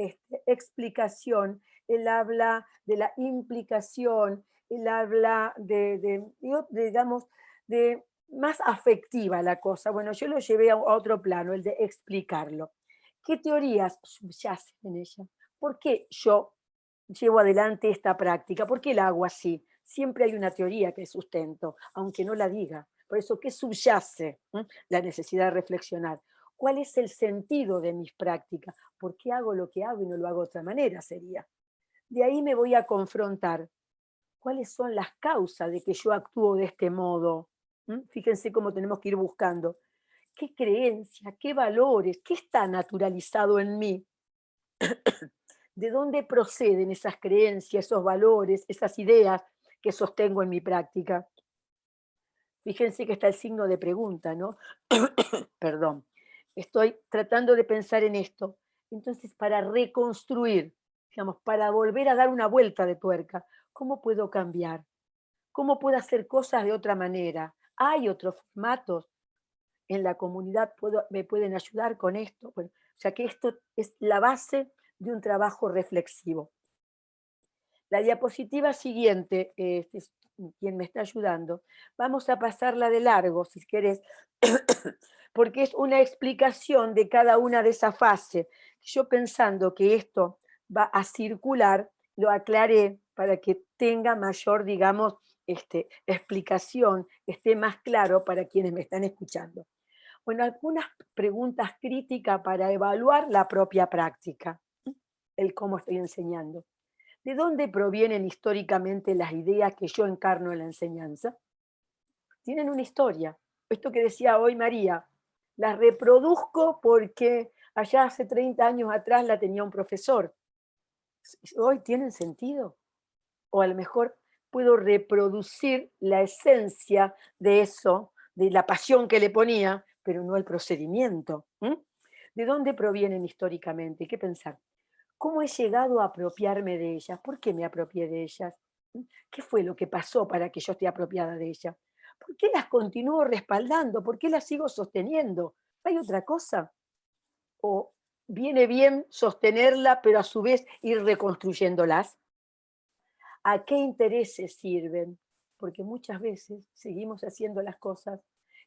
explicación, él habla de la implicación, él habla digamos, de más afectiva la cosa. Bueno, yo lo llevé a otro plano, el de explicarlo. ¿Qué teorías subyacen en ella? ¿Por qué yo llevo adelante esta práctica? ¿Por qué la hago así? Siempre hay una teoría que sustento, aunque no la diga. Por eso, ¿qué subyace? La necesidad de reflexionar. ¿Cuál es el sentido de mis prácticas? ¿Por qué hago lo que hago y no lo hago de otra manera? Sería. De ahí me voy a confrontar. ¿Cuáles son las causas de que yo actúo de este modo? Fíjense cómo tenemos que ir buscando. ¿Qué creencias, qué valores, qué está naturalizado en mí? ¿De dónde proceden esas creencias, esos valores, esas ideas que sostengo en mi práctica? Fíjense que está el signo de pregunta, ¿no? Perdón. Estoy tratando de pensar en esto. Entonces, para reconstruir, digamos, para volver a dar una vuelta de tuerca, ¿cómo puedo cambiar? ¿Cómo puedo hacer cosas de otra manera? ¿Hay otros formatos? En la comunidad me pueden ayudar con esto. Bueno, o sea que esto es la base de un trabajo reflexivo. La diapositiva siguiente, es quien me está ayudando, vamos a pasarla de largo, si querés, porque es una explicación de cada una de esas fases. Yo pensando que esto va a circular, lo aclaré para que tenga mayor, digamos, explicación, esté más claro para quienes me están escuchando. Bueno, algunas preguntas críticas para evaluar la propia práctica, el cómo estoy enseñando. ¿De dónde provienen históricamente las ideas que yo encarno en la enseñanza? Tienen una historia. Esto que decía hoy María, las reproduzco porque allá hace 30 años atrás la tenía un profesor. ¿Hoy tienen sentido? O a lo mejor puedo reproducir la esencia de eso, de la pasión que le ponía, pero no el procedimiento. ¿De dónde provienen históricamente? ¿Qué pensar? ¿Cómo he llegado a apropiarme de ellas? ¿Por qué me apropié de ellas? ¿Qué fue lo que pasó para que yo esté apropiada de ellas? ¿Por qué las continúo respaldando? ¿Por qué las sigo sosteniendo? ¿Hay otra cosa? ¿O viene bien sostenerla, pero a su vez ir reconstruyéndolas? ¿A qué intereses sirven? Porque muchas veces seguimos haciendo las cosas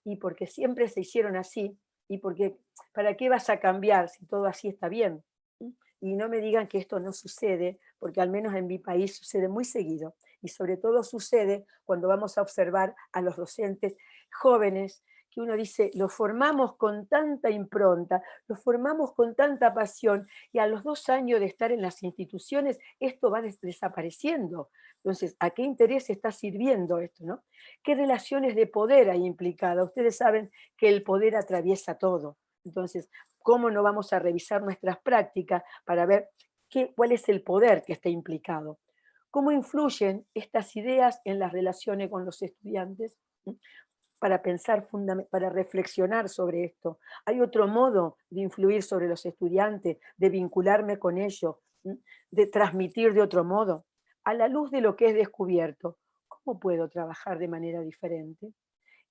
y porque siempre se hicieron así y porque ¿para qué vas a cambiar si todo así está bien? Y no me digan que esto no sucede, porque al menos en mi país sucede muy seguido y sobre todo sucede cuando vamos a observar a los docentes jóvenes que uno dice, los formamos con tanta impronta, los formamos con tanta pasión y a los 2 años de estar en las instituciones esto va desapareciendo. Entonces, ¿a qué interés está sirviendo esto, no? ¿Qué relaciones de poder hay implicadas? Ustedes saben que el poder atraviesa todo. Entonces, ¿cómo no vamos a revisar nuestras prácticas para ver cuál es el poder que está implicado? ¿Cómo influyen estas ideas en las relaciones con los estudiantes? Para pensar, para reflexionar sobre esto. ¿Hay otro modo de influir sobre los estudiantes, de vincularme con ellos, de transmitir de otro modo? A la luz de lo que es descubierto, ¿cómo puedo trabajar de manera diferente?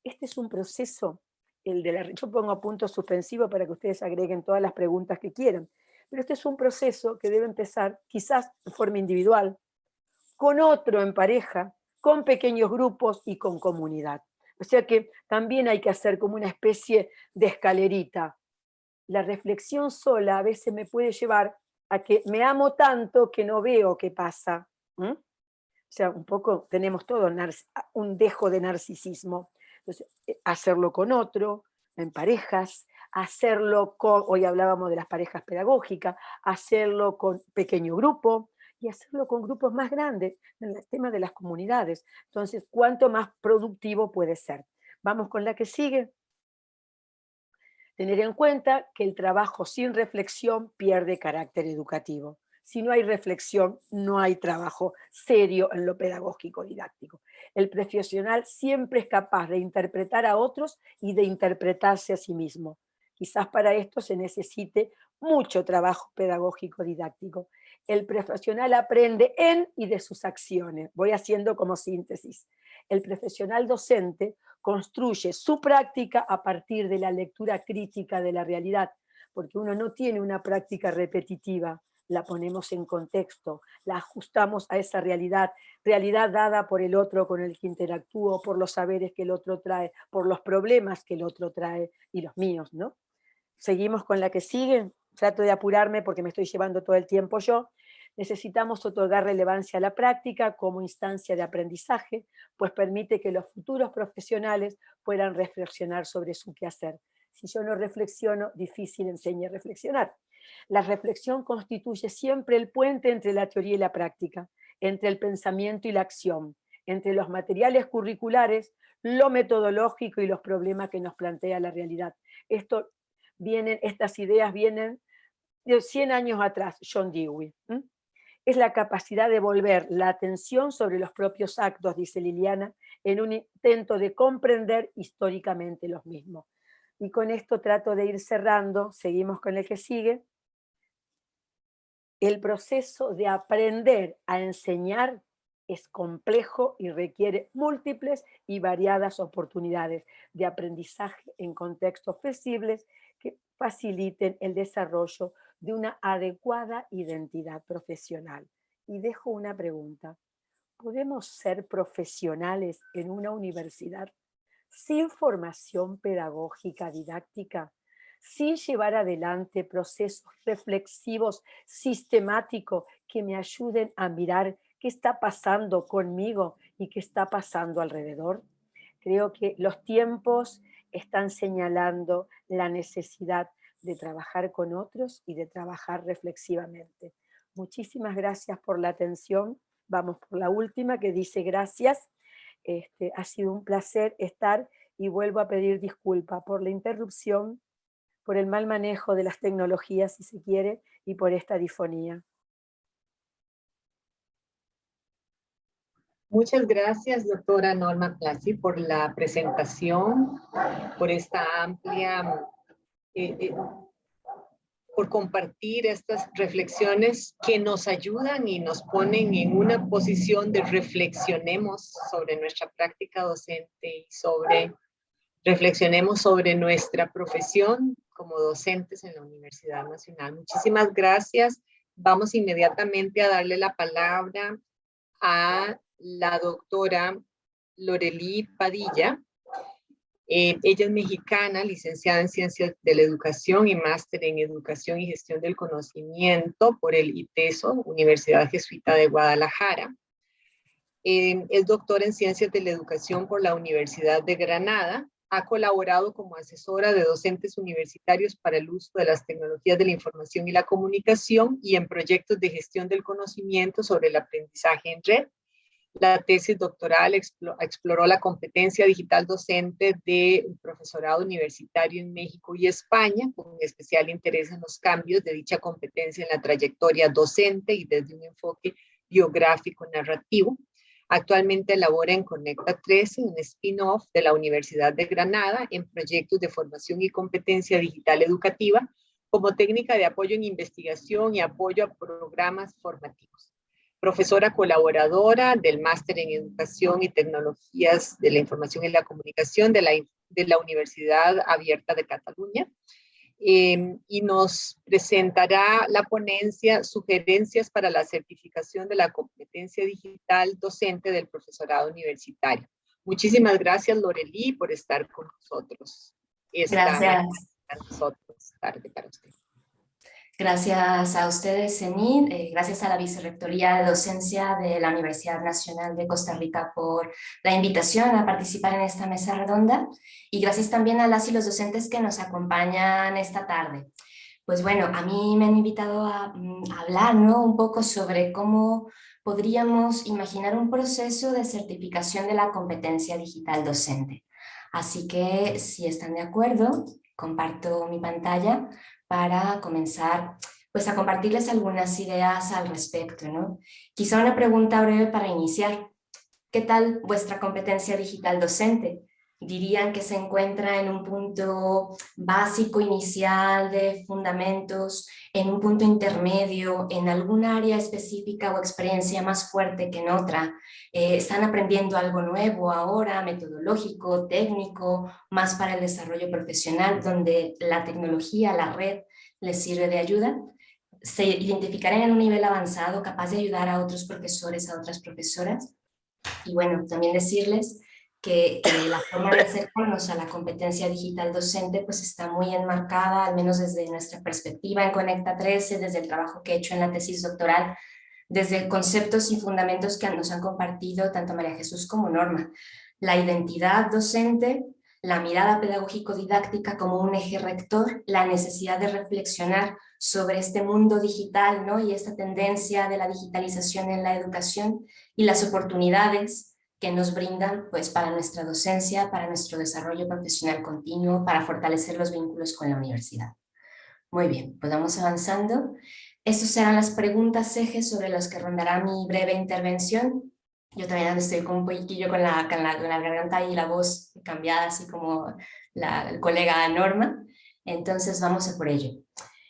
Este es un proceso, yo pongo puntos suspensivos para que ustedes agreguen todas las preguntas que quieran, pero este es un proceso que debe empezar quizás de forma individual, con otro en pareja, con pequeños grupos y con comunidad. O sea que también hay que hacer como una especie de escalerita. La reflexión sola a veces me puede llevar a que me amo tanto que no veo qué pasa. O sea, un poco tenemos todo un dejo de narcisismo. Entonces, hacerlo con otro, en parejas, hacerlo con, hoy hablábamos de las parejas pedagógicas, hacerlo con pequeño grupo y hacerlo con grupos más grandes, en el tema de las comunidades. Entonces, ¿cuánto más productivo puede ser? Vamos con la que sigue. Tener en cuenta que el trabajo sin reflexión pierde carácter educativo. Si no hay reflexión, no hay trabajo serio en lo pedagógico didáctico. El profesional siempre es capaz de interpretar a otros y de interpretarse a sí mismo. Quizás para esto se necesite mucho trabajo pedagógico didáctico. El profesional aprende en y de sus acciones. Voy haciendo como síntesis. El profesional docente construye su práctica a partir de la lectura crítica de la realidad, porque uno no tiene una práctica repetitiva, la ponemos en contexto, la ajustamos a esa realidad dada por el otro con el que interactúo, por los saberes que el otro trae, por los problemas que el otro trae y los míos, ¿no? Seguimos con la que sigue, trato de apurarme porque me estoy llevando todo el tiempo yo. Necesitamos otorgar relevancia a la práctica como instancia de aprendizaje, pues permite que los futuros profesionales puedan reflexionar sobre su quehacer. Si yo no reflexiono, difícil enseñe a reflexionar. La reflexión constituye siempre el puente entre la teoría y la práctica, entre el pensamiento y la acción, entre los materiales curriculares, lo metodológico y los problemas que nos plantea la realidad. Estas ideas vienen de 100 años atrás, John Dewey. Es la capacidad de volver la atención sobre los propios actos, dice Liliana, en un intento de comprender históricamente los mismos. Y con esto trato de ir cerrando, seguimos con el que sigue. El proceso de aprender a enseñar es complejo y requiere múltiples y variadas oportunidades de aprendizaje en contextos flexibles que faciliten el desarrollo de una adecuada identidad profesional. Y dejo una pregunta. ¿Podemos ser profesionales en una universidad sin formación pedagógica didáctica, sin llevar adelante procesos reflexivos sistemáticos que me ayuden a mirar qué está pasando conmigo y qué está pasando alrededor? Creo que los tiempos están señalando la necesidad de trabajar con otros y de trabajar reflexivamente. Muchísimas gracias por la atención. Vamos por la última, que dice gracias. Ha sido un placer estar y vuelvo a pedir disculpa por la interrupción, por el mal manejo de las tecnologías, si se quiere, y por esta difonía. Muchas gracias, doctora Norma Placy, por la presentación, por esta amplia, por compartir estas reflexiones que nos ayudan y nos ponen en una posición de reflexionemos sobre nuestra práctica docente y reflexionemos sobre nuestra profesión como docentes en la Universidad Nacional. Muchísimas gracias. Vamos inmediatamente a darle la palabra a la doctora Lorelí Padilla. Ella es mexicana, licenciada en Ciencias de la Educación y máster en Educación y Gestión del Conocimiento por el ITESO, Universidad Jesuita de Guadalajara. Es doctora en Ciencias de la Educación por la Universidad de Granada. Ha colaborado como asesora de docentes universitarios para el uso de las tecnologías de la información y la comunicación y en proyectos de gestión del conocimiento sobre el aprendizaje en red. La tesis doctoral exploró la competencia digital docente del profesorado universitario en México y España, con especial interés en los cambios de dicha competencia en la trayectoria docente y desde un enfoque biográfico narrativo. Actualmente labora en Conecta 13, un spin-off de la Universidad de Granada, en proyectos de formación y competencia digital educativa, como técnica de apoyo en investigación y apoyo a programas formativos. Profesora colaboradora del Máster en Educación y Tecnologías de la Información y la Comunicación de la Universidad Abierta de Cataluña. Y nos presentará la ponencia Sugerencias para la certificación de la competencia digital docente del profesorado universitario. Muchísimas gracias, Lorelí, por estar con nosotros. Gracias. Tarde para usted. Gracias a ustedes, Zenit, gracias a la Vicerrectoría de Docencia de la Universidad Nacional de Costa Rica por la invitación a participar en esta mesa redonda y gracias también a las y los docentes que nos acompañan esta tarde. Pues bueno, a mí me han invitado a hablar, ¿no?, un poco sobre cómo podríamos imaginar un proceso de certificación de la competencia digital docente. Así que, si están de acuerdo, comparto mi pantalla para comenzar pues, a compartirles algunas ideas al respecto, ¿no? Quizá una pregunta breve para iniciar. ¿Qué tal vuestra competencia digital docente? dirían que se encuentra en un punto básico, inicial de fundamentos, en un punto intermedio, en algún área específica o experiencia más fuerte que en otra. Están aprendiendo algo nuevo ahora, metodológico, técnico, más para el desarrollo profesional, donde la tecnología, la red, les sirve de ayuda. Se identificarán en un nivel avanzado, capaz de ayudar a otros profesores, a otras profesoras. Y bueno, también decirles que la forma de acercarnos a la competencia digital docente pues está muy enmarcada, al menos desde nuestra perspectiva en Conecta 13, desde el trabajo que he hecho en la tesis doctoral, desde conceptos y fundamentos que nos han compartido tanto María Jesús como Norma. La identidad docente, la mirada pedagógico-didáctica como un eje rector, la necesidad de reflexionar sobre este mundo digital, ¿no? Y esta tendencia de la digitalización en la educación y las oportunidades que nos brindan pues, para nuestra docencia, para nuestro desarrollo profesional continuo, para fortalecer los vínculos con la universidad. Muy bien, pues vamos avanzando. Estas serán las preguntas ejes sobre las que rondará mi breve intervención. Yo también estoy con un poquillo con la garganta y la voz cambiada, así como el colega Norma. Entonces vamos a por ello.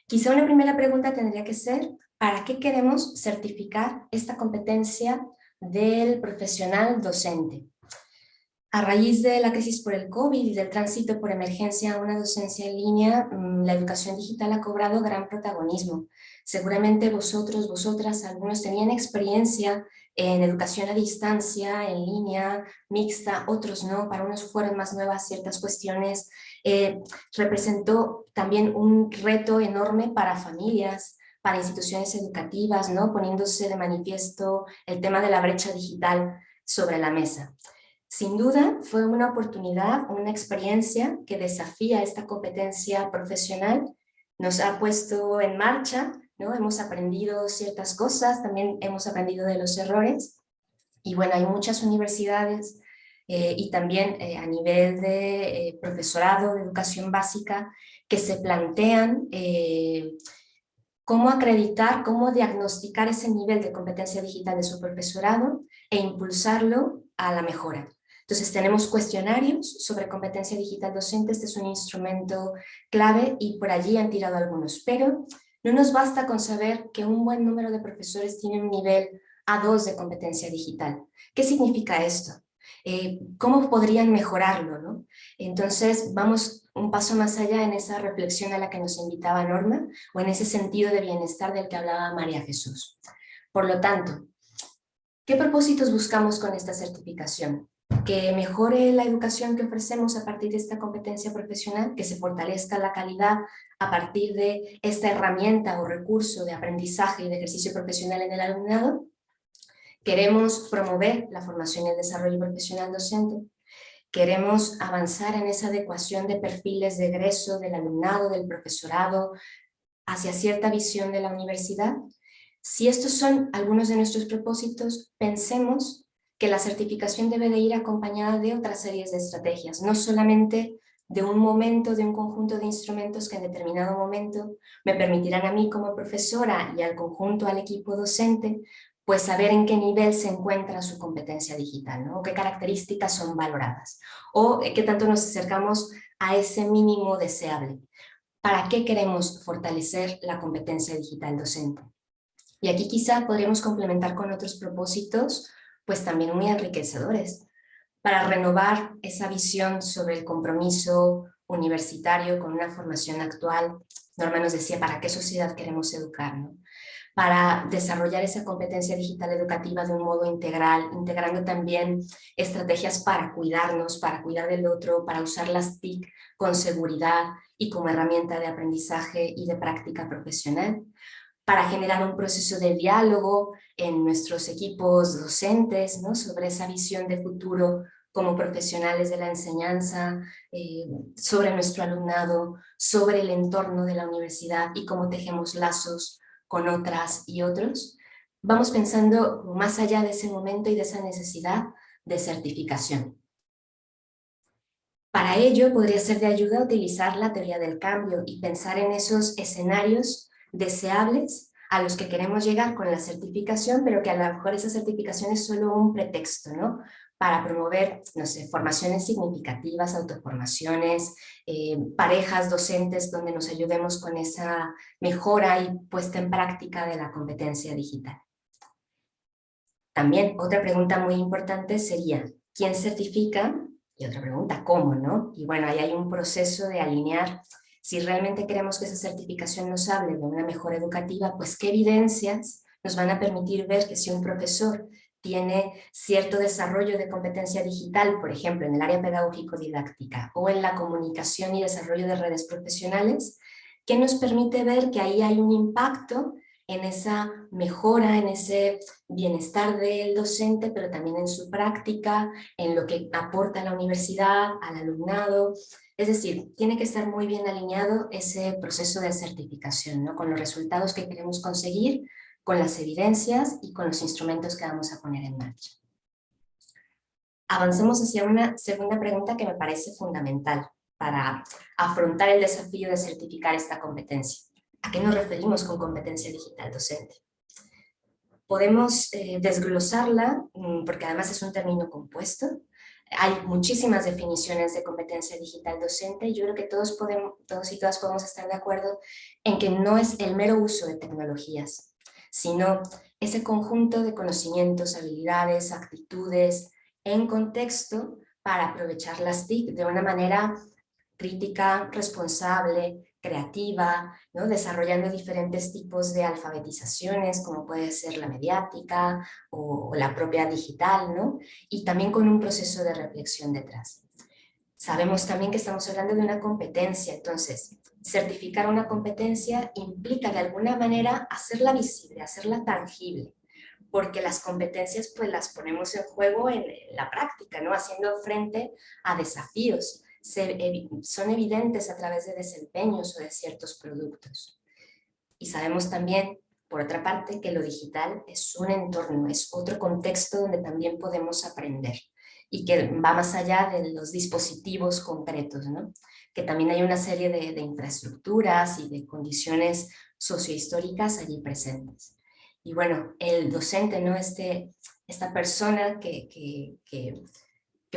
Quizá una primera pregunta tendría que ser, ¿para qué queremos certificar esta competencia del profesional docente? A raíz de la crisis por el COVID y del tránsito por emergencia a una docencia en línea, la educación digital ha cobrado gran protagonismo. Seguramente vosotros, vosotras, algunos tenían experiencia en educación a distancia, en línea, mixta, otros no, para unos fueron más nuevas ciertas cuestiones. Representó también un reto enorme para familias, para instituciones educativas, ¿no? Poniéndose de manifiesto el tema de la brecha digital sobre la mesa. Sin duda fue una oportunidad, una experiencia que desafía esta competencia profesional, nos ha puesto en marcha, ¿no? Hemos aprendido ciertas cosas, también hemos aprendido de los errores y bueno, hay muchas universidades y también a nivel de profesorado de educación básica que se plantean cómo acreditar, cómo diagnosticar ese nivel de competencia digital de su profesorado e impulsarlo a la mejora. Entonces tenemos cuestionarios sobre competencia digital docente, este es un instrumento clave y por allí han tirado algunos, pero no nos basta con saber que un buen número de profesores tienen un nivel A2 de competencia digital. ¿Qué significa esto? ¿Cómo podrían mejorarlo, ¿no? Entonces vamos un paso más allá en esa reflexión a la que nos invitaba Norma o en ese sentido de bienestar del que hablaba María Jesús. Por lo tanto, ¿qué propósitos buscamos con esta certificación? Que mejore la educación que ofrecemos a partir de esta competencia profesional, que se fortalezca la calidad a partir de esta herramienta o recurso de aprendizaje y de ejercicio profesional en el alumnado. Queremos promover la formación y el desarrollo profesional docente. Queremos avanzar en esa adecuación de perfiles de egreso del alumnado, del profesorado, hacia cierta visión de la universidad. Si estos son algunos de nuestros propósitos, pensemos que la certificación debe de ir acompañada de otras series de estrategias, no solamente de un momento, de un conjunto de instrumentos que en determinado momento me permitirán a mí como profesora y al conjunto, al equipo docente, pues saber en qué nivel se encuentra su competencia digital, ¿no? O qué características son valoradas, o qué tanto nos acercamos a ese mínimo deseable. ¿Para qué queremos fortalecer la competencia digital docente? Y aquí quizá podríamos complementar con otros propósitos, pues también muy enriquecedores, para renovar esa visión sobre el compromiso universitario con una formación actual. Norma nos decía, ¿para qué sociedad queremos educar, ¿no? Para desarrollar esa competencia digital educativa de un modo integral, integrando también estrategias para cuidarnos, para cuidar del otro, para usar las TIC con seguridad y como herramienta de aprendizaje y de práctica profesional, para generar un proceso de diálogo en nuestros equipos docentes, ¿no? Sobre esa visión de futuro como profesionales de la enseñanza, sobre nuestro alumnado, sobre el entorno de la universidad y cómo tejemos lazos con otras y otros. Vamos pensando más allá de ese momento y de esa necesidad de certificación. Para ello podría ser de ayuda utilizar la teoría del cambio y pensar en esos escenarios deseables a los que queremos llegar con la certificación, pero que a lo mejor esa certificación es solo un pretexto, ¿no? para promover, no sé, formaciones significativas, autoformaciones, parejas docentes donde nos ayudemos con esa mejora y puesta en práctica de la competencia digital. También otra pregunta muy importante sería, ¿quién certifica? Y otra pregunta, ¿cómo, no? Y bueno, ahí hay un proceso de alinear. Si realmente queremos que esa certificación nos hable de una mejora educativa, pues qué evidencias nos van a permitir ver que si un profesor tiene cierto desarrollo de competencia digital, por ejemplo, en el área pedagógico-didáctica o en la comunicación y desarrollo de redes profesionales, que nos permite ver que ahí hay un impacto en esa mejora, en ese bienestar del docente, pero también en su práctica, en lo que aporta a la universidad, al alumnado. Es decir, tiene que estar muy bien alineado ese proceso de certificación, ¿no? Con los resultados que queremos conseguir, con las evidencias y con los instrumentos que vamos a poner en marcha. Avancemos hacia una segunda pregunta que me parece fundamental para afrontar el desafío de certificar esta competencia. ¿A qué nos referimos con competencia digital docente? Podemos desglosarla, porque además es un término compuesto. Hay muchísimas definiciones de competencia digital docente y yo creo que todos y todas podemos estar de acuerdo en que no es el mero uso de tecnologías, sino ese conjunto de conocimientos, habilidades, actitudes en contexto para aprovechar las TIC de una manera crítica, responsable, creativa, ¿no? Desarrollando diferentes tipos de alfabetizaciones, como puede ser la mediática o la propia digital, ¿no? Y también con un proceso de reflexión detrás. Sabemos también que estamos hablando de una competencia, entonces certificar una competencia implica de alguna manera hacerla visible, hacerla tangible, porque las competencias pues las ponemos en juego en la práctica, ¿no? Haciendo frente a desafíos. Son evidentes a través de desempeños o de ciertos productos. Y sabemos también, por otra parte, que lo digital es un entorno, es otro contexto donde también podemos aprender y que va más allá de los dispositivos concretos, ¿no? Que también hay una serie de infraestructuras y de condiciones sociohistóricas allí presentes. Y bueno, el docente, ¿no? Esta persona que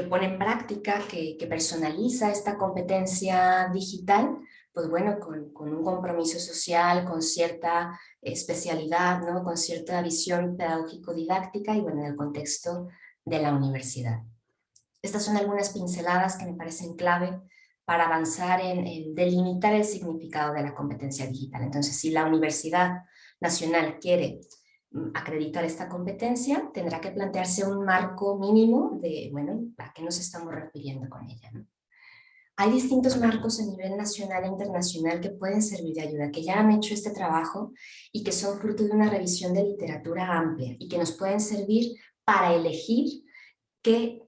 pone en práctica, que personaliza esta competencia digital, pues bueno, con un compromiso social, con cierta especialidad, ¿no? Con cierta visión pedagógico-didáctica y bueno, en el contexto de la universidad. Estas son algunas pinceladas que me parecen clave para avanzar en delimitar el significado de la competencia digital. Entonces, si la Universidad Nacional quiere acreditar esta competencia, tendrá que plantearse un marco mínimo de, bueno, ¿a qué nos estamos refiriendo con ella, ¿no? Hay distintos marcos a nivel nacional e internacional que pueden servir de ayuda, que ya han hecho este trabajo y que son fruto de una revisión de literatura amplia y que nos pueden servir para elegir qué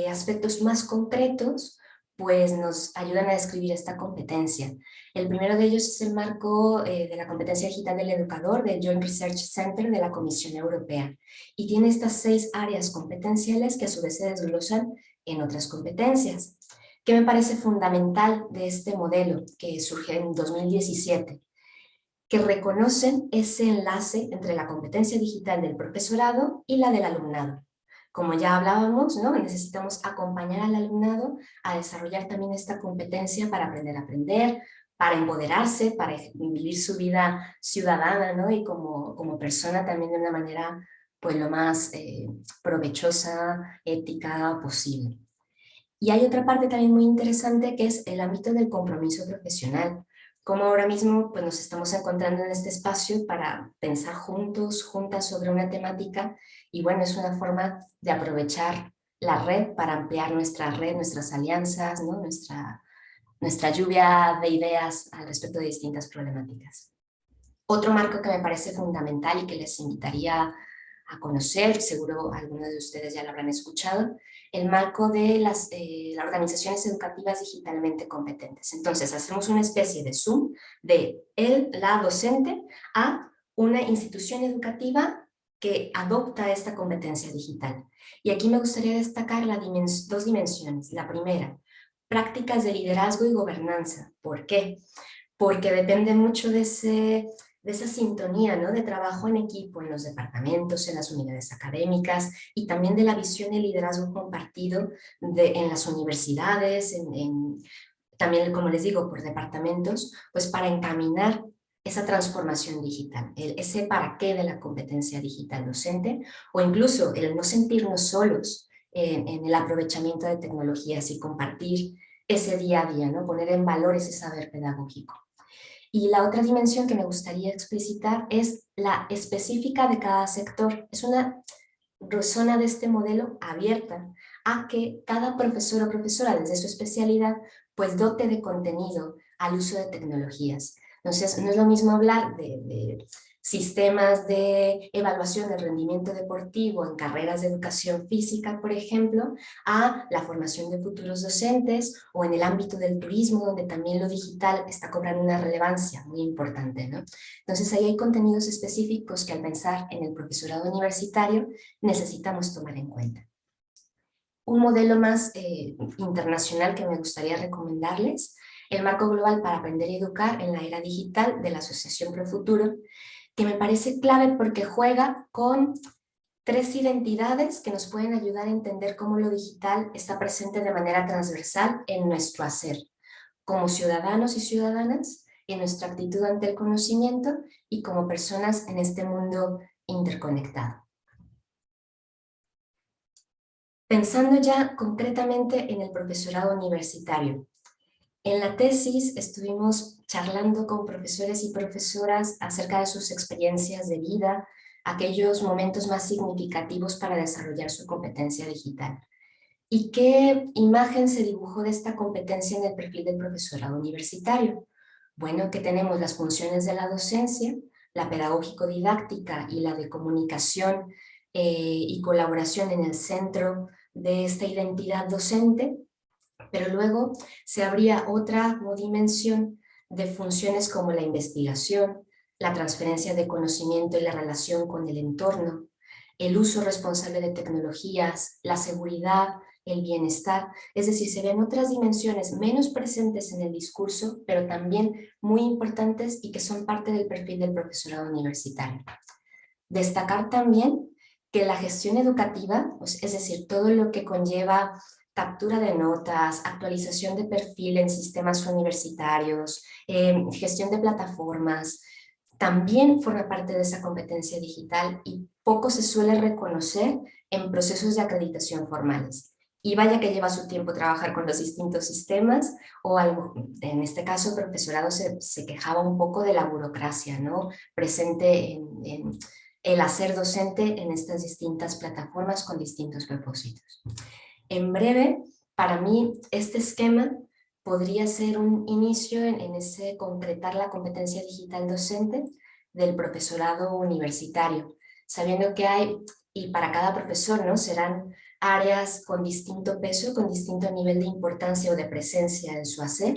aspectos más concretos pues nos ayudan a describir esta competencia. El primero de ellos es el marco de la competencia digital del educador del Joint Research Center de la Comisión Europea y tiene estas 6 áreas competenciales que a su vez se desglosan en otras competencias. ¿Qué me parece fundamental de este modelo que surge en 2017? Que reconocen ese enlace entre la competencia digital del profesorado y la del alumnado. Como ya hablábamos, ¿no? Necesitamos acompañar al alumnado a desarrollar también esta competencia para aprender a aprender, para empoderarse, para vivir su vida ciudadana, ¿no? Y como persona también de una manera pues lo más provechosa, ética posible. Y hay otra parte también muy interesante que es el ámbito del compromiso profesional. Como ahora mismo pues, nos estamos encontrando en este espacio para pensar juntos, juntas sobre una temática y bueno, es una forma de aprovechar la red para ampliar nuestra red, nuestras alianzas, ¿no? nuestra lluvia de ideas al respecto de distintas problemáticas. Otro marco que me parece fundamental y que les invitaría a conocer, seguro algunos de ustedes ya lo habrán escuchado, el marco de las organizaciones educativas digitalmente competentes. Entonces hacemos una especie de zoom de la docente a una institución educativa que adopta esta competencia digital. Y aquí me gustaría destacar dos dimensiones. La primera, prácticas de liderazgo y gobernanza. ¿Por qué? Porque depende mucho de de esa sintonía, ¿no?, de trabajo en equipo en los departamentos, en las unidades académicas y también de la visión y liderazgo compartido en las universidades, también, como les digo, por departamentos, pues para encaminar esa transformación digital, ese para qué de la competencia digital docente, o incluso el no sentirnos solos en el aprovechamiento de tecnologías y compartir ese día a día, ¿no?, poner en valor ese saber pedagógico. Y la otra dimensión que me gustaría explicitar es la específica de cada sector. Es una zona de este modelo abierta a que cada profesor o profesora desde su especialidad pues dote de contenido al uso de tecnologías. Entonces no es lo mismo hablar de sistemas de evaluación del rendimiento deportivo en carreras de educación física, por ejemplo, a la formación de futuros docentes o en el ámbito del turismo, donde también lo digital está cobrando una relevancia muy importante, ¿no? Entonces ahí hay contenidos específicos que al pensar en el profesorado universitario necesitamos tomar en cuenta. Un modelo más internacional que me gustaría recomendarles, el Marco Global para Aprender y Educar en la Era Digital de la Asociación Profuturo, que me parece clave porque juega con 3 identidades que nos pueden ayudar a entender cómo lo digital está presente de manera transversal en nuestro hacer, como ciudadanos y ciudadanas, en nuestra actitud ante el conocimiento y como personas en este mundo interconectado. Pensando ya concretamente en el profesorado universitario, en la tesis estuvimos charlando con profesores y profesoras acerca de sus experiencias de vida, aquellos momentos más significativos para desarrollar su competencia digital. ¿Y qué imagen se dibujó de esta competencia en el perfil del profesorado universitario? Bueno, que tenemos las funciones de la docencia, la pedagógico-didáctica y la de comunicación y colaboración en el centro de esta identidad docente, pero luego se abría otra dimensión de funciones como la investigación, la transferencia de conocimiento y la relación con el entorno, el uso responsable de tecnologías, la seguridad, el bienestar. Es decir, se ven otras dimensiones menos presentes en el discurso, pero también muy importantes y que son parte del perfil del profesorado universitario. Destacar también que la gestión educativa, es decir, todo lo que conlleva captura de notas, actualización de perfil en sistemas universitarios, gestión de plataformas, también forma parte de esa competencia digital y poco se suele reconocer en procesos de acreditación formales. Y vaya que lleva su tiempo trabajar con los distintos sistemas, o algo, en este caso el profesorado se quejaba un poco de la burocracia, ¿no?, presente en el hacer docente en estas distintas plataformas con distintos propósitos. En breve, para mí, este esquema podría ser un inicio en ese concretar la competencia digital docente del profesorado universitario, sabiendo que hay, y para cada profesor, ¿no?, serán áreas con distinto peso, con distinto nivel de importancia o de presencia en su hacer,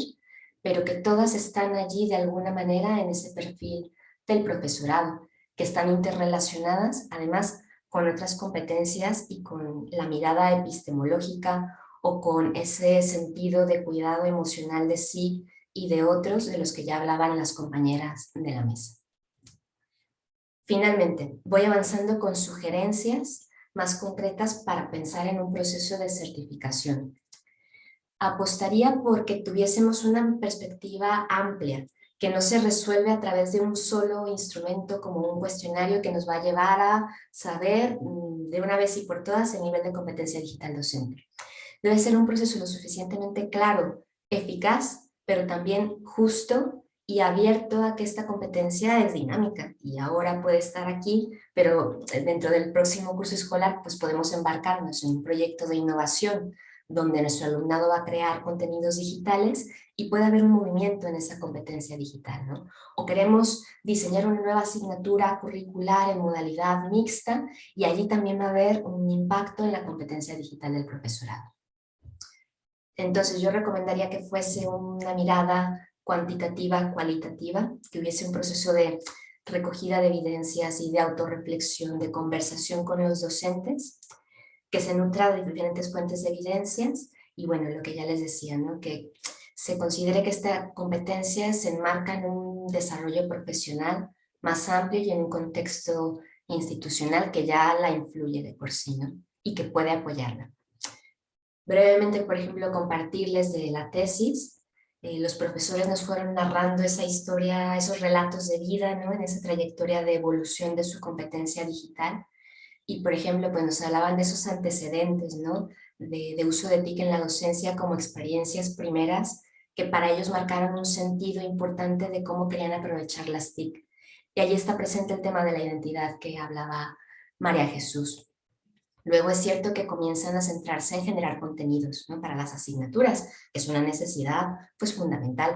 pero que todas están allí de alguna manera en ese perfil del profesorado, que están interrelacionadas además con otras competencias y con la mirada epistemológica o con ese sentido de cuidado emocional de sí y de otros de los que ya hablaban las compañeras de la mesa. Finalmente, voy avanzando con sugerencias más concretas para pensar en un proceso de certificación. Apostaría por que tuviésemos una perspectiva amplia, que no se resuelve a través de un solo instrumento como un cuestionario que nos va a llevar a saber de una vez y por todas el nivel de competencia digital docente. Debe ser un proceso lo suficientemente claro, eficaz, pero también justo y abierto a que esta competencia es dinámica y ahora puede estar aquí, pero dentro del próximo curso escolar pues podemos embarcarnos en un proyecto de innovación donde nuestro alumnado va a crear contenidos digitales y puede haber un movimiento en esa competencia digital, ¿no? O queremos diseñar una nueva asignatura curricular en modalidad mixta y allí también va a haber un impacto en la competencia digital del profesorado. Entonces yo recomendaría que fuese una mirada cuantitativa, cualitativa, que hubiese un proceso de recogida de evidencias y de autorreflexión, de conversación con los docentes, que se nutra de diferentes fuentes de evidencias y bueno, lo que ya les decía, ¿no?, que se considere que esta competencia se enmarca en un desarrollo profesional más amplio y en un contexto institucional que ya la influye de por sí, ¿no? Y que puede apoyarla. Brevemente, por ejemplo, compartirles de la tesis. Los profesores nos fueron narrando esa historia, esos relatos de vida, ¿no? En esa trayectoria de evolución de su competencia digital. Y, por ejemplo, pues nos hablaban de esos antecedentes, ¿no? De uso de TIC en la docencia como experiencias primeras que para ellos marcaron un sentido importante de cómo querían aprovechar las TIC. Y allí está presente el tema de la identidad que hablaba María Jesús. Luego es cierto que comienzan a centrarse en generar contenidos, ¿no? Para las asignaturas, que es una necesidad pues fundamental.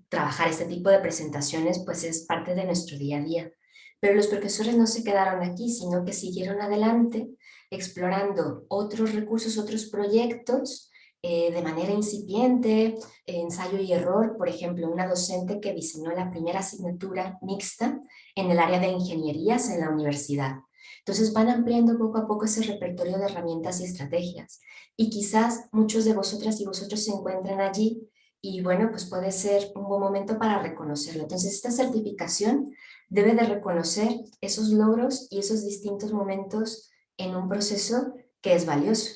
Trabajar este tipo de presentaciones pues es parte de nuestro día a día. Pero los profesores no se quedaron aquí, sino que siguieron adelante explorando otros recursos, otros proyectos de manera incipiente, ensayo y error. Por ejemplo, una docente que diseñó la primera asignatura mixta en el área de ingenierías en la universidad. Entonces van ampliando poco a poco ese repertorio de herramientas y estrategias. Y quizás muchos de vosotras y vosotros se encuentran allí y bueno, pues puede ser un buen momento para reconocerlo. Entonces esta certificación debe de reconocer esos logros y esos distintos momentos en un proceso que es valioso.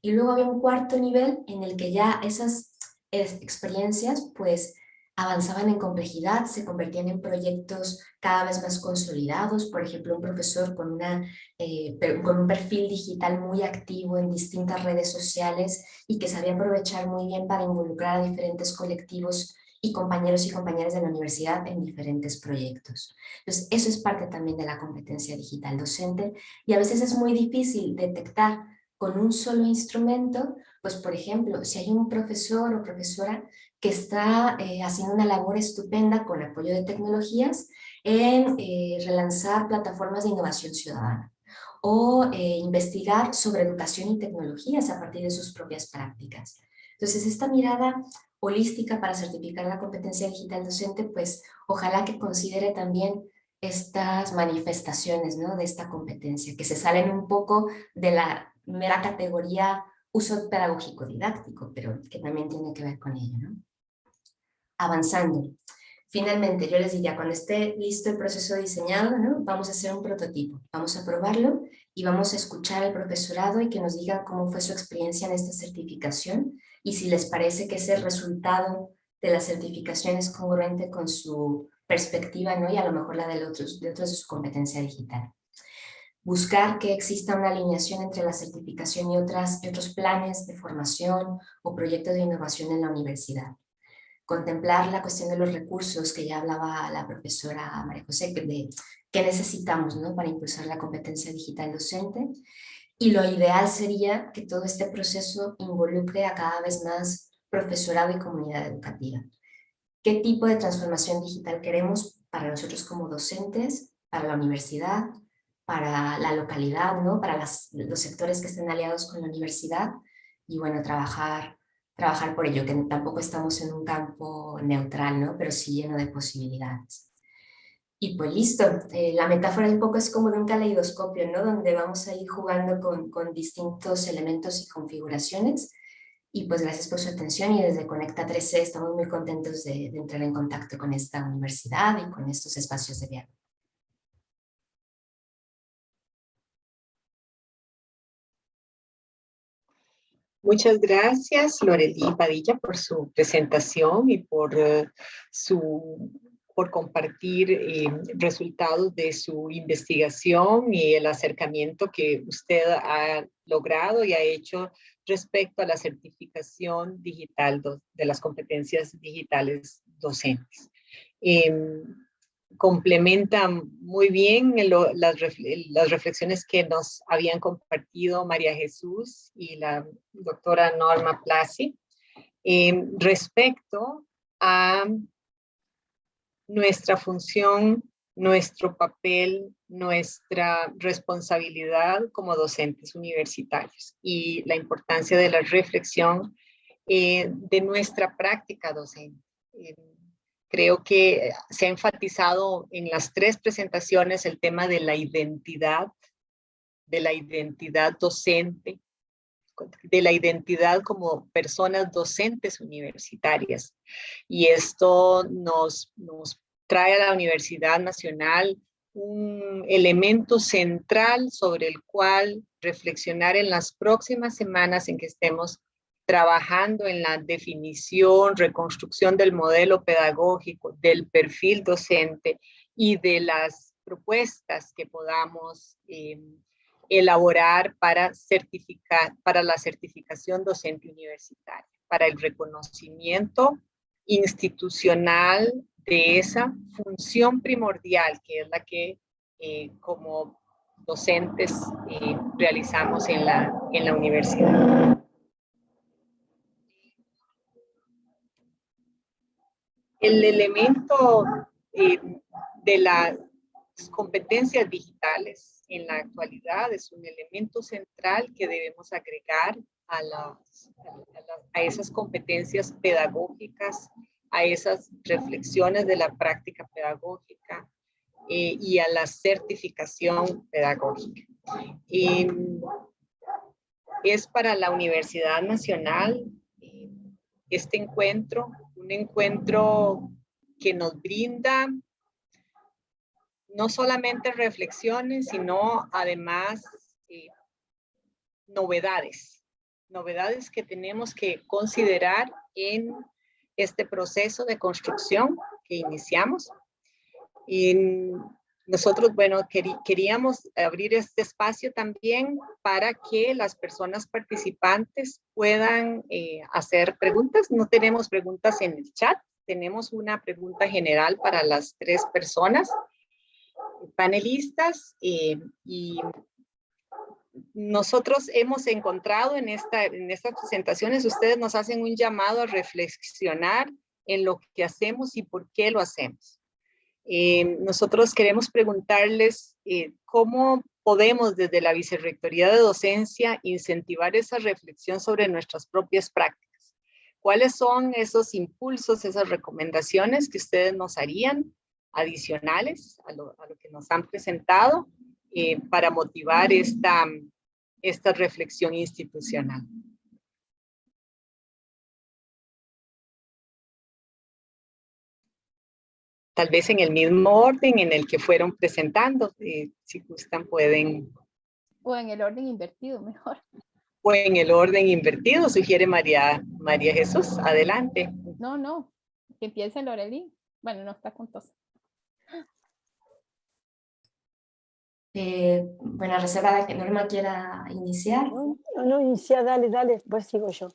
Y luego había un cuarto nivel en el que ya esas experiencias pues avanzaban en complejidad, se convertían en proyectos cada vez más consolidados. Por ejemplo, un profesor con un perfil digital muy activo en distintas redes sociales y que sabía aprovechar muy bien para involucrar a diferentes colectivos y compañeros y compañeras de la universidad en diferentes proyectos. Entonces, eso es parte también de la competencia digital docente y a veces es muy difícil detectar con un solo instrumento, pues por ejemplo, si hay un profesor o profesora que está haciendo una labor estupenda con apoyo de tecnologías en relanzar plataformas de innovación ciudadana o investigar sobre educación y tecnologías a partir de sus propias prácticas. Entonces, esta mirada holística para certificar la competencia digital docente, pues ojalá que considere también estas manifestaciones, ¿no? De esta competencia, que se salen un poco de la mera categoría uso pedagógico didáctico, pero que también tiene que ver con ello, ¿no? Avanzando. Finalmente, yo les diría, cuando esté listo el proceso diseñado, ¿no? Vamos a hacer un prototipo, vamos a probarlo y vamos a escuchar al profesorado y que nos diga cómo fue su experiencia en esta certificación y si les parece que ese resultado de la certificación es congruente con su perspectiva, ¿no? Y a lo mejor la de otros de su competencia digital. Buscar que exista una alineación entre la certificación y otros planes de formación o proyectos de innovación en la universidad. Contemplar la cuestión de los recursos que ya hablaba la profesora María José, de qué necesitamos, ¿no? Para impulsar la competencia digital docente. Y lo ideal sería que todo este proceso involucre a cada vez más profesorado y comunidad educativa. ¿Qué tipo de transformación digital queremos para nosotros como docentes, para la universidad, para la localidad, ¿no? Para los sectores que estén aliados con la universidad? Y bueno, trabajar por ello, que tampoco estamos en un campo neutral, ¿no? Pero sí lleno de posibilidades. Y pues listo, la metáfora un poco es como de un caleidoscopio, ¿no? Donde vamos a ir jugando con distintos elementos y configuraciones. Y pues gracias por su atención y desde Conecta 3C estamos muy contentos de entrar en contacto con esta universidad y con estos espacios de diálogo. Muchas gracias, Lorelí Padilla, por su presentación y por compartir resultados de su investigación y el acercamiento que usted ha logrado y ha hecho respecto a la certificación digital de las competencias digitales docentes. Complementa muy bien las reflexiones que nos habían compartido María Jesús y la doctora Norma Placy respecto a nuestra función, nuestro papel, nuestra responsabilidad como docentes universitarios y la importancia de la reflexión de nuestra práctica docente. Creo que se ha enfatizado en las tres presentaciones el tema de la identidad docente, de la identidad como personas docentes universitarias. Y esto nos trae a la Universidad Nacional un elemento central sobre el cual reflexionar en las próximas semanas en que estemos trabajando en la definición, reconstrucción del modelo pedagógico, del perfil docente y de las propuestas que podamos elaborar para la certificación docente universitaria, para el reconocimiento institucional de esa función primordial que es la que como docentes realizamos en la universidad. El elemento de las competencias digitales en la actualidad es un elemento central que debemos agregar a esas competencias pedagógicas, a esas reflexiones de la práctica pedagógica y a la certificación pedagógica. Es para la Universidad Nacional este encuentro, un encuentro que nos brinda no solamente reflexiones, sino además novedades que tenemos que considerar en este proceso de construcción que iniciamos. Y nosotros, bueno, queríamos abrir este espacio también para que las personas participantes puedan hacer preguntas. No tenemos preguntas en el chat, tenemos una pregunta general para las 3 personas panelistas y nosotros hemos encontrado en estas presentaciones, ustedes nos hacen un llamado a reflexionar en lo que hacemos y por qué lo hacemos. Nosotros queremos preguntarles cómo podemos desde la Vicerrectoría de Docencia incentivar esa reflexión sobre nuestras propias prácticas. ¿Cuáles son esos impulsos, esas recomendaciones que ustedes nos harían adicionales a lo que nos han presentado para motivar esta reflexión institucional? Tal vez en el mismo orden en el que fueron presentando, si gustan pueden. O en el orden invertido, mejor. O en el orden invertido, sugiere María Jesús. Adelante. No, que empiece Lorelí. Bueno, no está con tos. Bueno, reservada que Norma quiera iniciar. No, inicia, dale, pues sigo yo.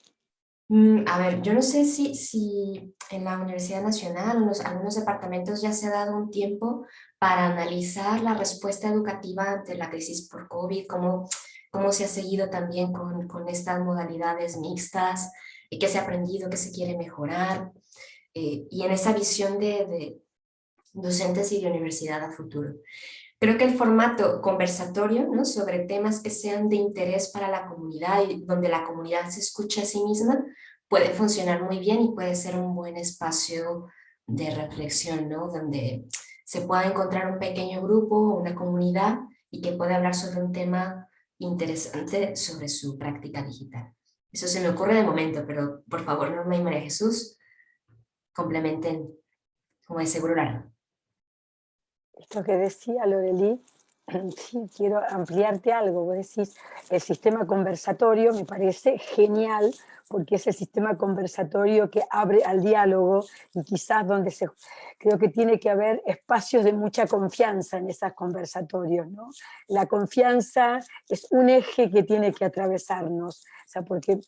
A ver, yo no sé si en la Universidad Nacional, en algunos departamentos ya se ha dado un tiempo para analizar la respuesta educativa ante la crisis por COVID, cómo se ha seguido también con estas modalidades mixtas, qué se ha aprendido, qué se quiere mejorar, y en esa visión de docentes y de universidad a futuro. Creo que el formato conversatorio, ¿no?, sobre temas que sean de interés para la comunidad y donde la comunidad se escuche a sí misma, puede funcionar muy bien y puede ser un buen espacio de reflexión, ¿no?, donde se pueda encontrar un pequeño grupo, una comunidad, y que pueda hablar sobre un tema interesante sobre su práctica digital. Eso se me ocurre de momento, pero por favor, Norma y María Jesús, complementen, como es seguro largo. Esto que decía Lorelí, sí, quiero ampliarte algo. Vos decís, el sistema conversatorio me parece genial, porque es el sistema conversatorio que abre al diálogo y quizás donde creo que tiene que haber espacios de mucha confianza en esos conversatorios, ¿no? La confianza es un eje que tiene que atravesarnos, o sea, porque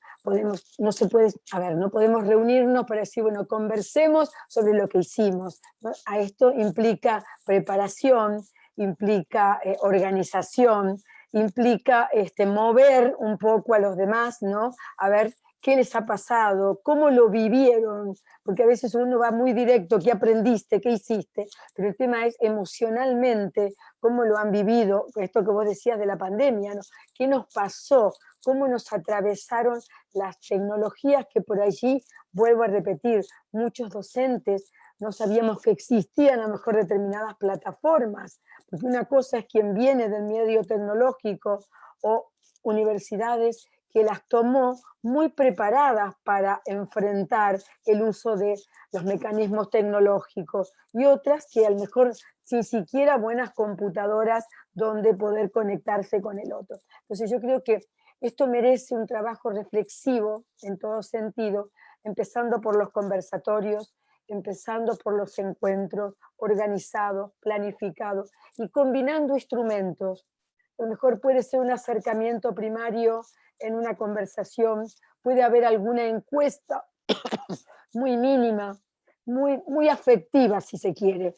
no podemos reunirnos para decir, bueno, conversemos sobre lo que hicimos, ¿no? A esto implica preparación, implica organización, implica mover un poco a los demás, ¿no? A ver qué les ha pasado, cómo lo vivieron, porque a veces uno va muy directo, ¿qué aprendiste, qué hiciste? Pero el tema es emocionalmente, cómo lo han vivido, esto que vos decías de la pandemia, ¿no? ¿Qué nos pasó? ¿Cómo nos atravesaron las tecnologías que por allí, vuelvo a repetir, muchos docentes no sabíamos que existían a lo mejor determinadas plataformas, porque una cosa es quien viene del medio tecnológico o universidades que las tomó muy preparadas para enfrentar el uso de los mecanismos tecnológicos y otras que a lo mejor sin siquiera buenas computadoras donde poder conectarse con el otro. Entonces yo creo que esto merece un trabajo reflexivo en todo sentido, empezando por los conversatorios, empezando por los encuentros organizados, planificados y combinando instrumentos. A lo mejor puede ser un acercamiento primario en una conversación, puede haber alguna encuesta muy mínima, muy afectiva si se quiere.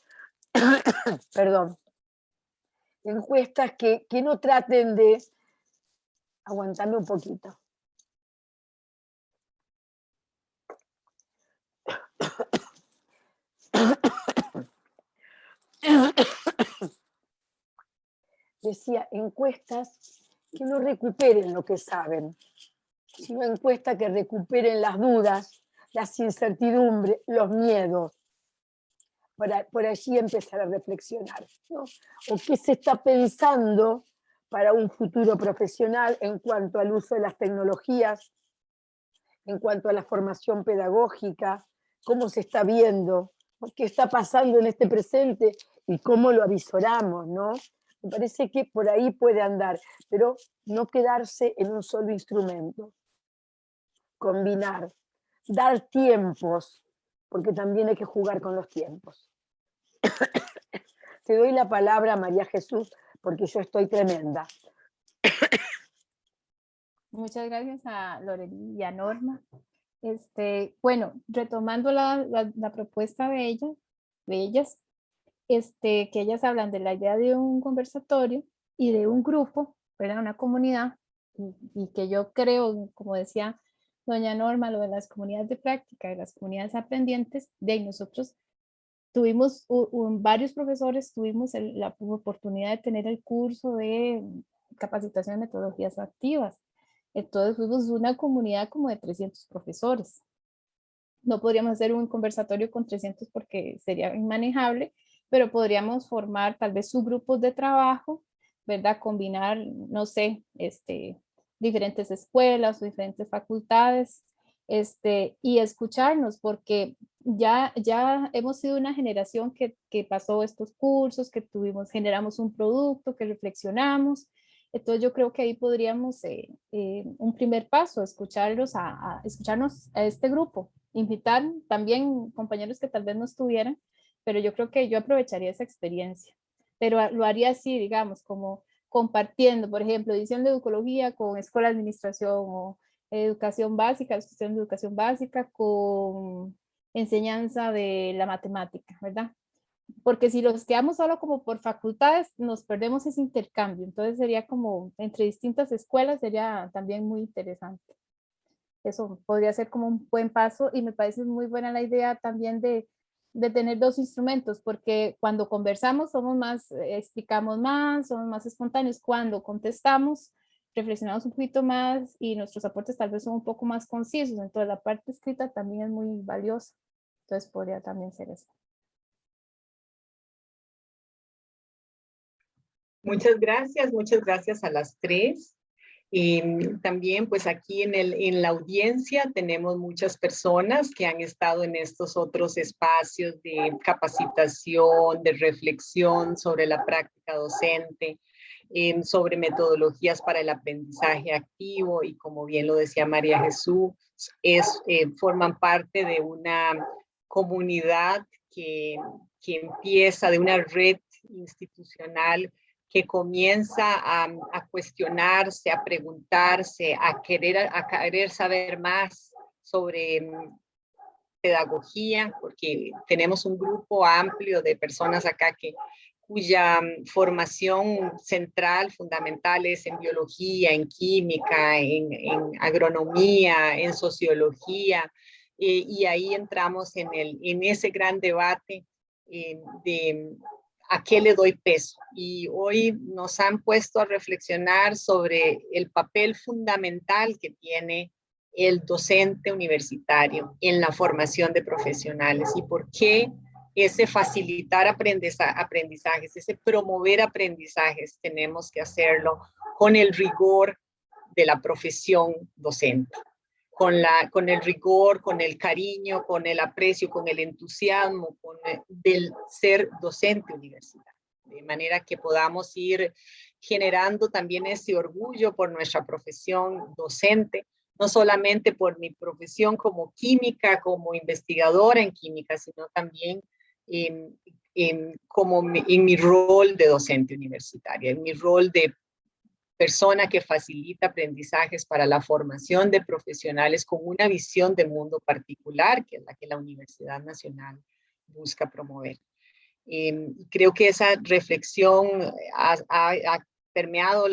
Perdón. Encuestas que no traten de... Aguantame un poquito. Decía, encuestas que no recuperen lo que saben, sino encuestas que recuperen las dudas, las incertidumbres, los miedos. Por allí empezar a reflexionar, ¿no? O qué se está pensando para un futuro profesional en cuanto al uso de las tecnologías, en cuanto a la formación pedagógica, cómo se está viendo, qué está pasando en este presente y cómo lo avisoramos, ¿no? Me parece que por ahí puede andar, pero no quedarse en un solo instrumento. Combinar, dar tiempos, porque también hay que jugar con los tiempos. Te doy la palabra, María Jesús, porque yo estoy tremenda. Muchas gracias a Lorely y a Norma. Bueno, retomando la propuesta de ellas, que ellas hablan de la idea de un conversatorio y de un grupo, ¿verdad? Una comunidad, y que yo creo, como decía doña Norma, lo de las comunidades de práctica y las comunidades aprendientes, de ahí nosotros tuvimos varios profesores, tuvimos la oportunidad de tener el curso de capacitación de metodologías activas. Entonces fuimos una comunidad como de 300 profesores. No podríamos hacer un conversatorio con 300 porque sería inmanejable, pero podríamos formar tal vez subgrupos de trabajo, ¿verdad? Combinar, no sé, diferentes escuelas o diferentes facultades, y escucharnos, porque ya hemos sido una generación que pasó estos cursos, que generamos un producto, que reflexionamos. Entonces yo creo que ahí podríamos, un primer paso, escucharnos a este grupo, invitar también compañeros que tal vez no estuvieran, pero yo creo que yo aprovecharía esa experiencia, pero lo haría así, digamos, como compartiendo, por ejemplo, edición de educología con escuela de administración o educación básica, discusión de educación básica con enseñanza de la matemática, ¿verdad? Porque si los quedamos solo como por facultades, nos perdemos ese intercambio. Entonces sería como entre distintas escuelas, sería también muy interesante. Eso podría ser como un buen paso y me parece muy buena la idea también de tener dos instrumentos, porque cuando conversamos somos más, explicamos más, somos más espontáneos. Cuando contestamos, reflexionamos un poquito más y nuestros aportes tal vez son un poco más concisos. Entonces la parte escrita también es muy valiosa. Entonces podría también ser eso. Muchas gracias a las tres. También pues aquí en la audiencia tenemos muchas personas que han estado en estos otros espacios de capacitación, de reflexión sobre la práctica docente, sobre metodologías para el aprendizaje activo y como bien lo decía María Jesús, forman parte de una comunidad que empieza, de una red institucional que comienza a cuestionarse, a preguntarse, a querer saber más sobre pedagogía, porque tenemos un grupo amplio de personas acá cuya formación central, fundamental es en biología, en química, en agronomía, en sociología, y ahí entramos en ese gran debate de ¿a qué le doy peso? Y hoy nos han puesto a reflexionar sobre el papel fundamental que tiene el docente universitario en la formación de profesionales y por qué ese facilitar aprendizajes, ese promover aprendizajes, tenemos que hacerlo con el rigor de la profesión docente, con el rigor, con el cariño, con el aprecio, con el entusiasmo del ser docente universitario. De manera que podamos ir generando también ese orgullo por nuestra profesión docente, no solamente por mi profesión como química, como investigadora en química, sino también en mi rol de docente universitaria, en mi rol de persona que facilita aprendizajes para la formación de profesionales con una visión de mundo particular, que es la que la Universidad Nacional busca promover. Creo que esa reflexión ha permeado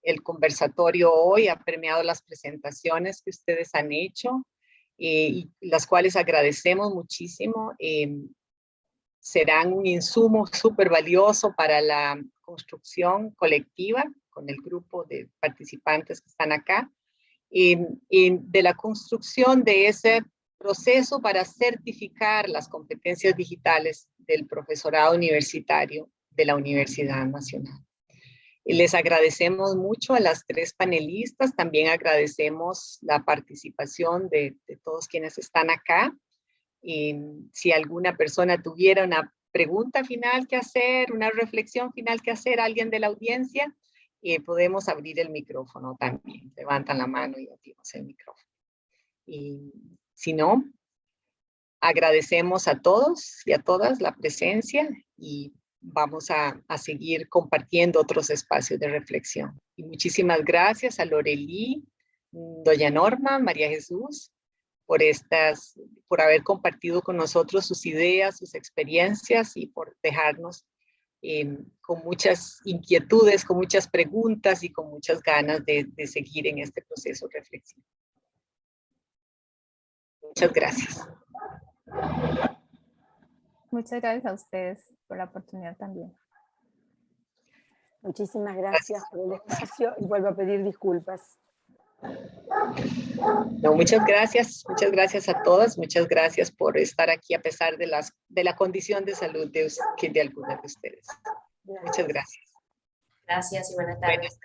el conversatorio hoy, ha permeado las presentaciones que ustedes han hecho, y las cuales agradecemos muchísimo. Serán un insumo súper valioso para la construcción colectiva con el grupo de participantes que están acá, de la construcción de ese proceso para certificar las competencias digitales del profesorado universitario de la Universidad Nacional. Les agradecemos mucho a las 3 panelistas, también agradecemos la participación de todos quienes están acá. Si alguna persona tuviera una pregunta final que hacer, una reflexión final que hacer, alguien de la audiencia, podemos abrir el micrófono también. Levantan la mano y abrimos el micrófono. Y si no, agradecemos a todos y a todas la presencia y vamos a seguir compartiendo otros espacios de reflexión. Y muchísimas gracias a Lorelí, doña Norma, María Jesús, por haber compartido con nosotros sus ideas, sus experiencias y por dejarnos con muchas inquietudes, con muchas preguntas y con muchas ganas de seguir en este proceso reflexivo. Muchas gracias. Muchas gracias a ustedes por la oportunidad también. Muchísimas gracias por el espacio y vuelvo a pedir disculpas. No, muchas gracias a todas, muchas gracias por estar aquí a pesar de la condición de salud de algunas de ustedes. Muchas gracias. Gracias y buenas tardes.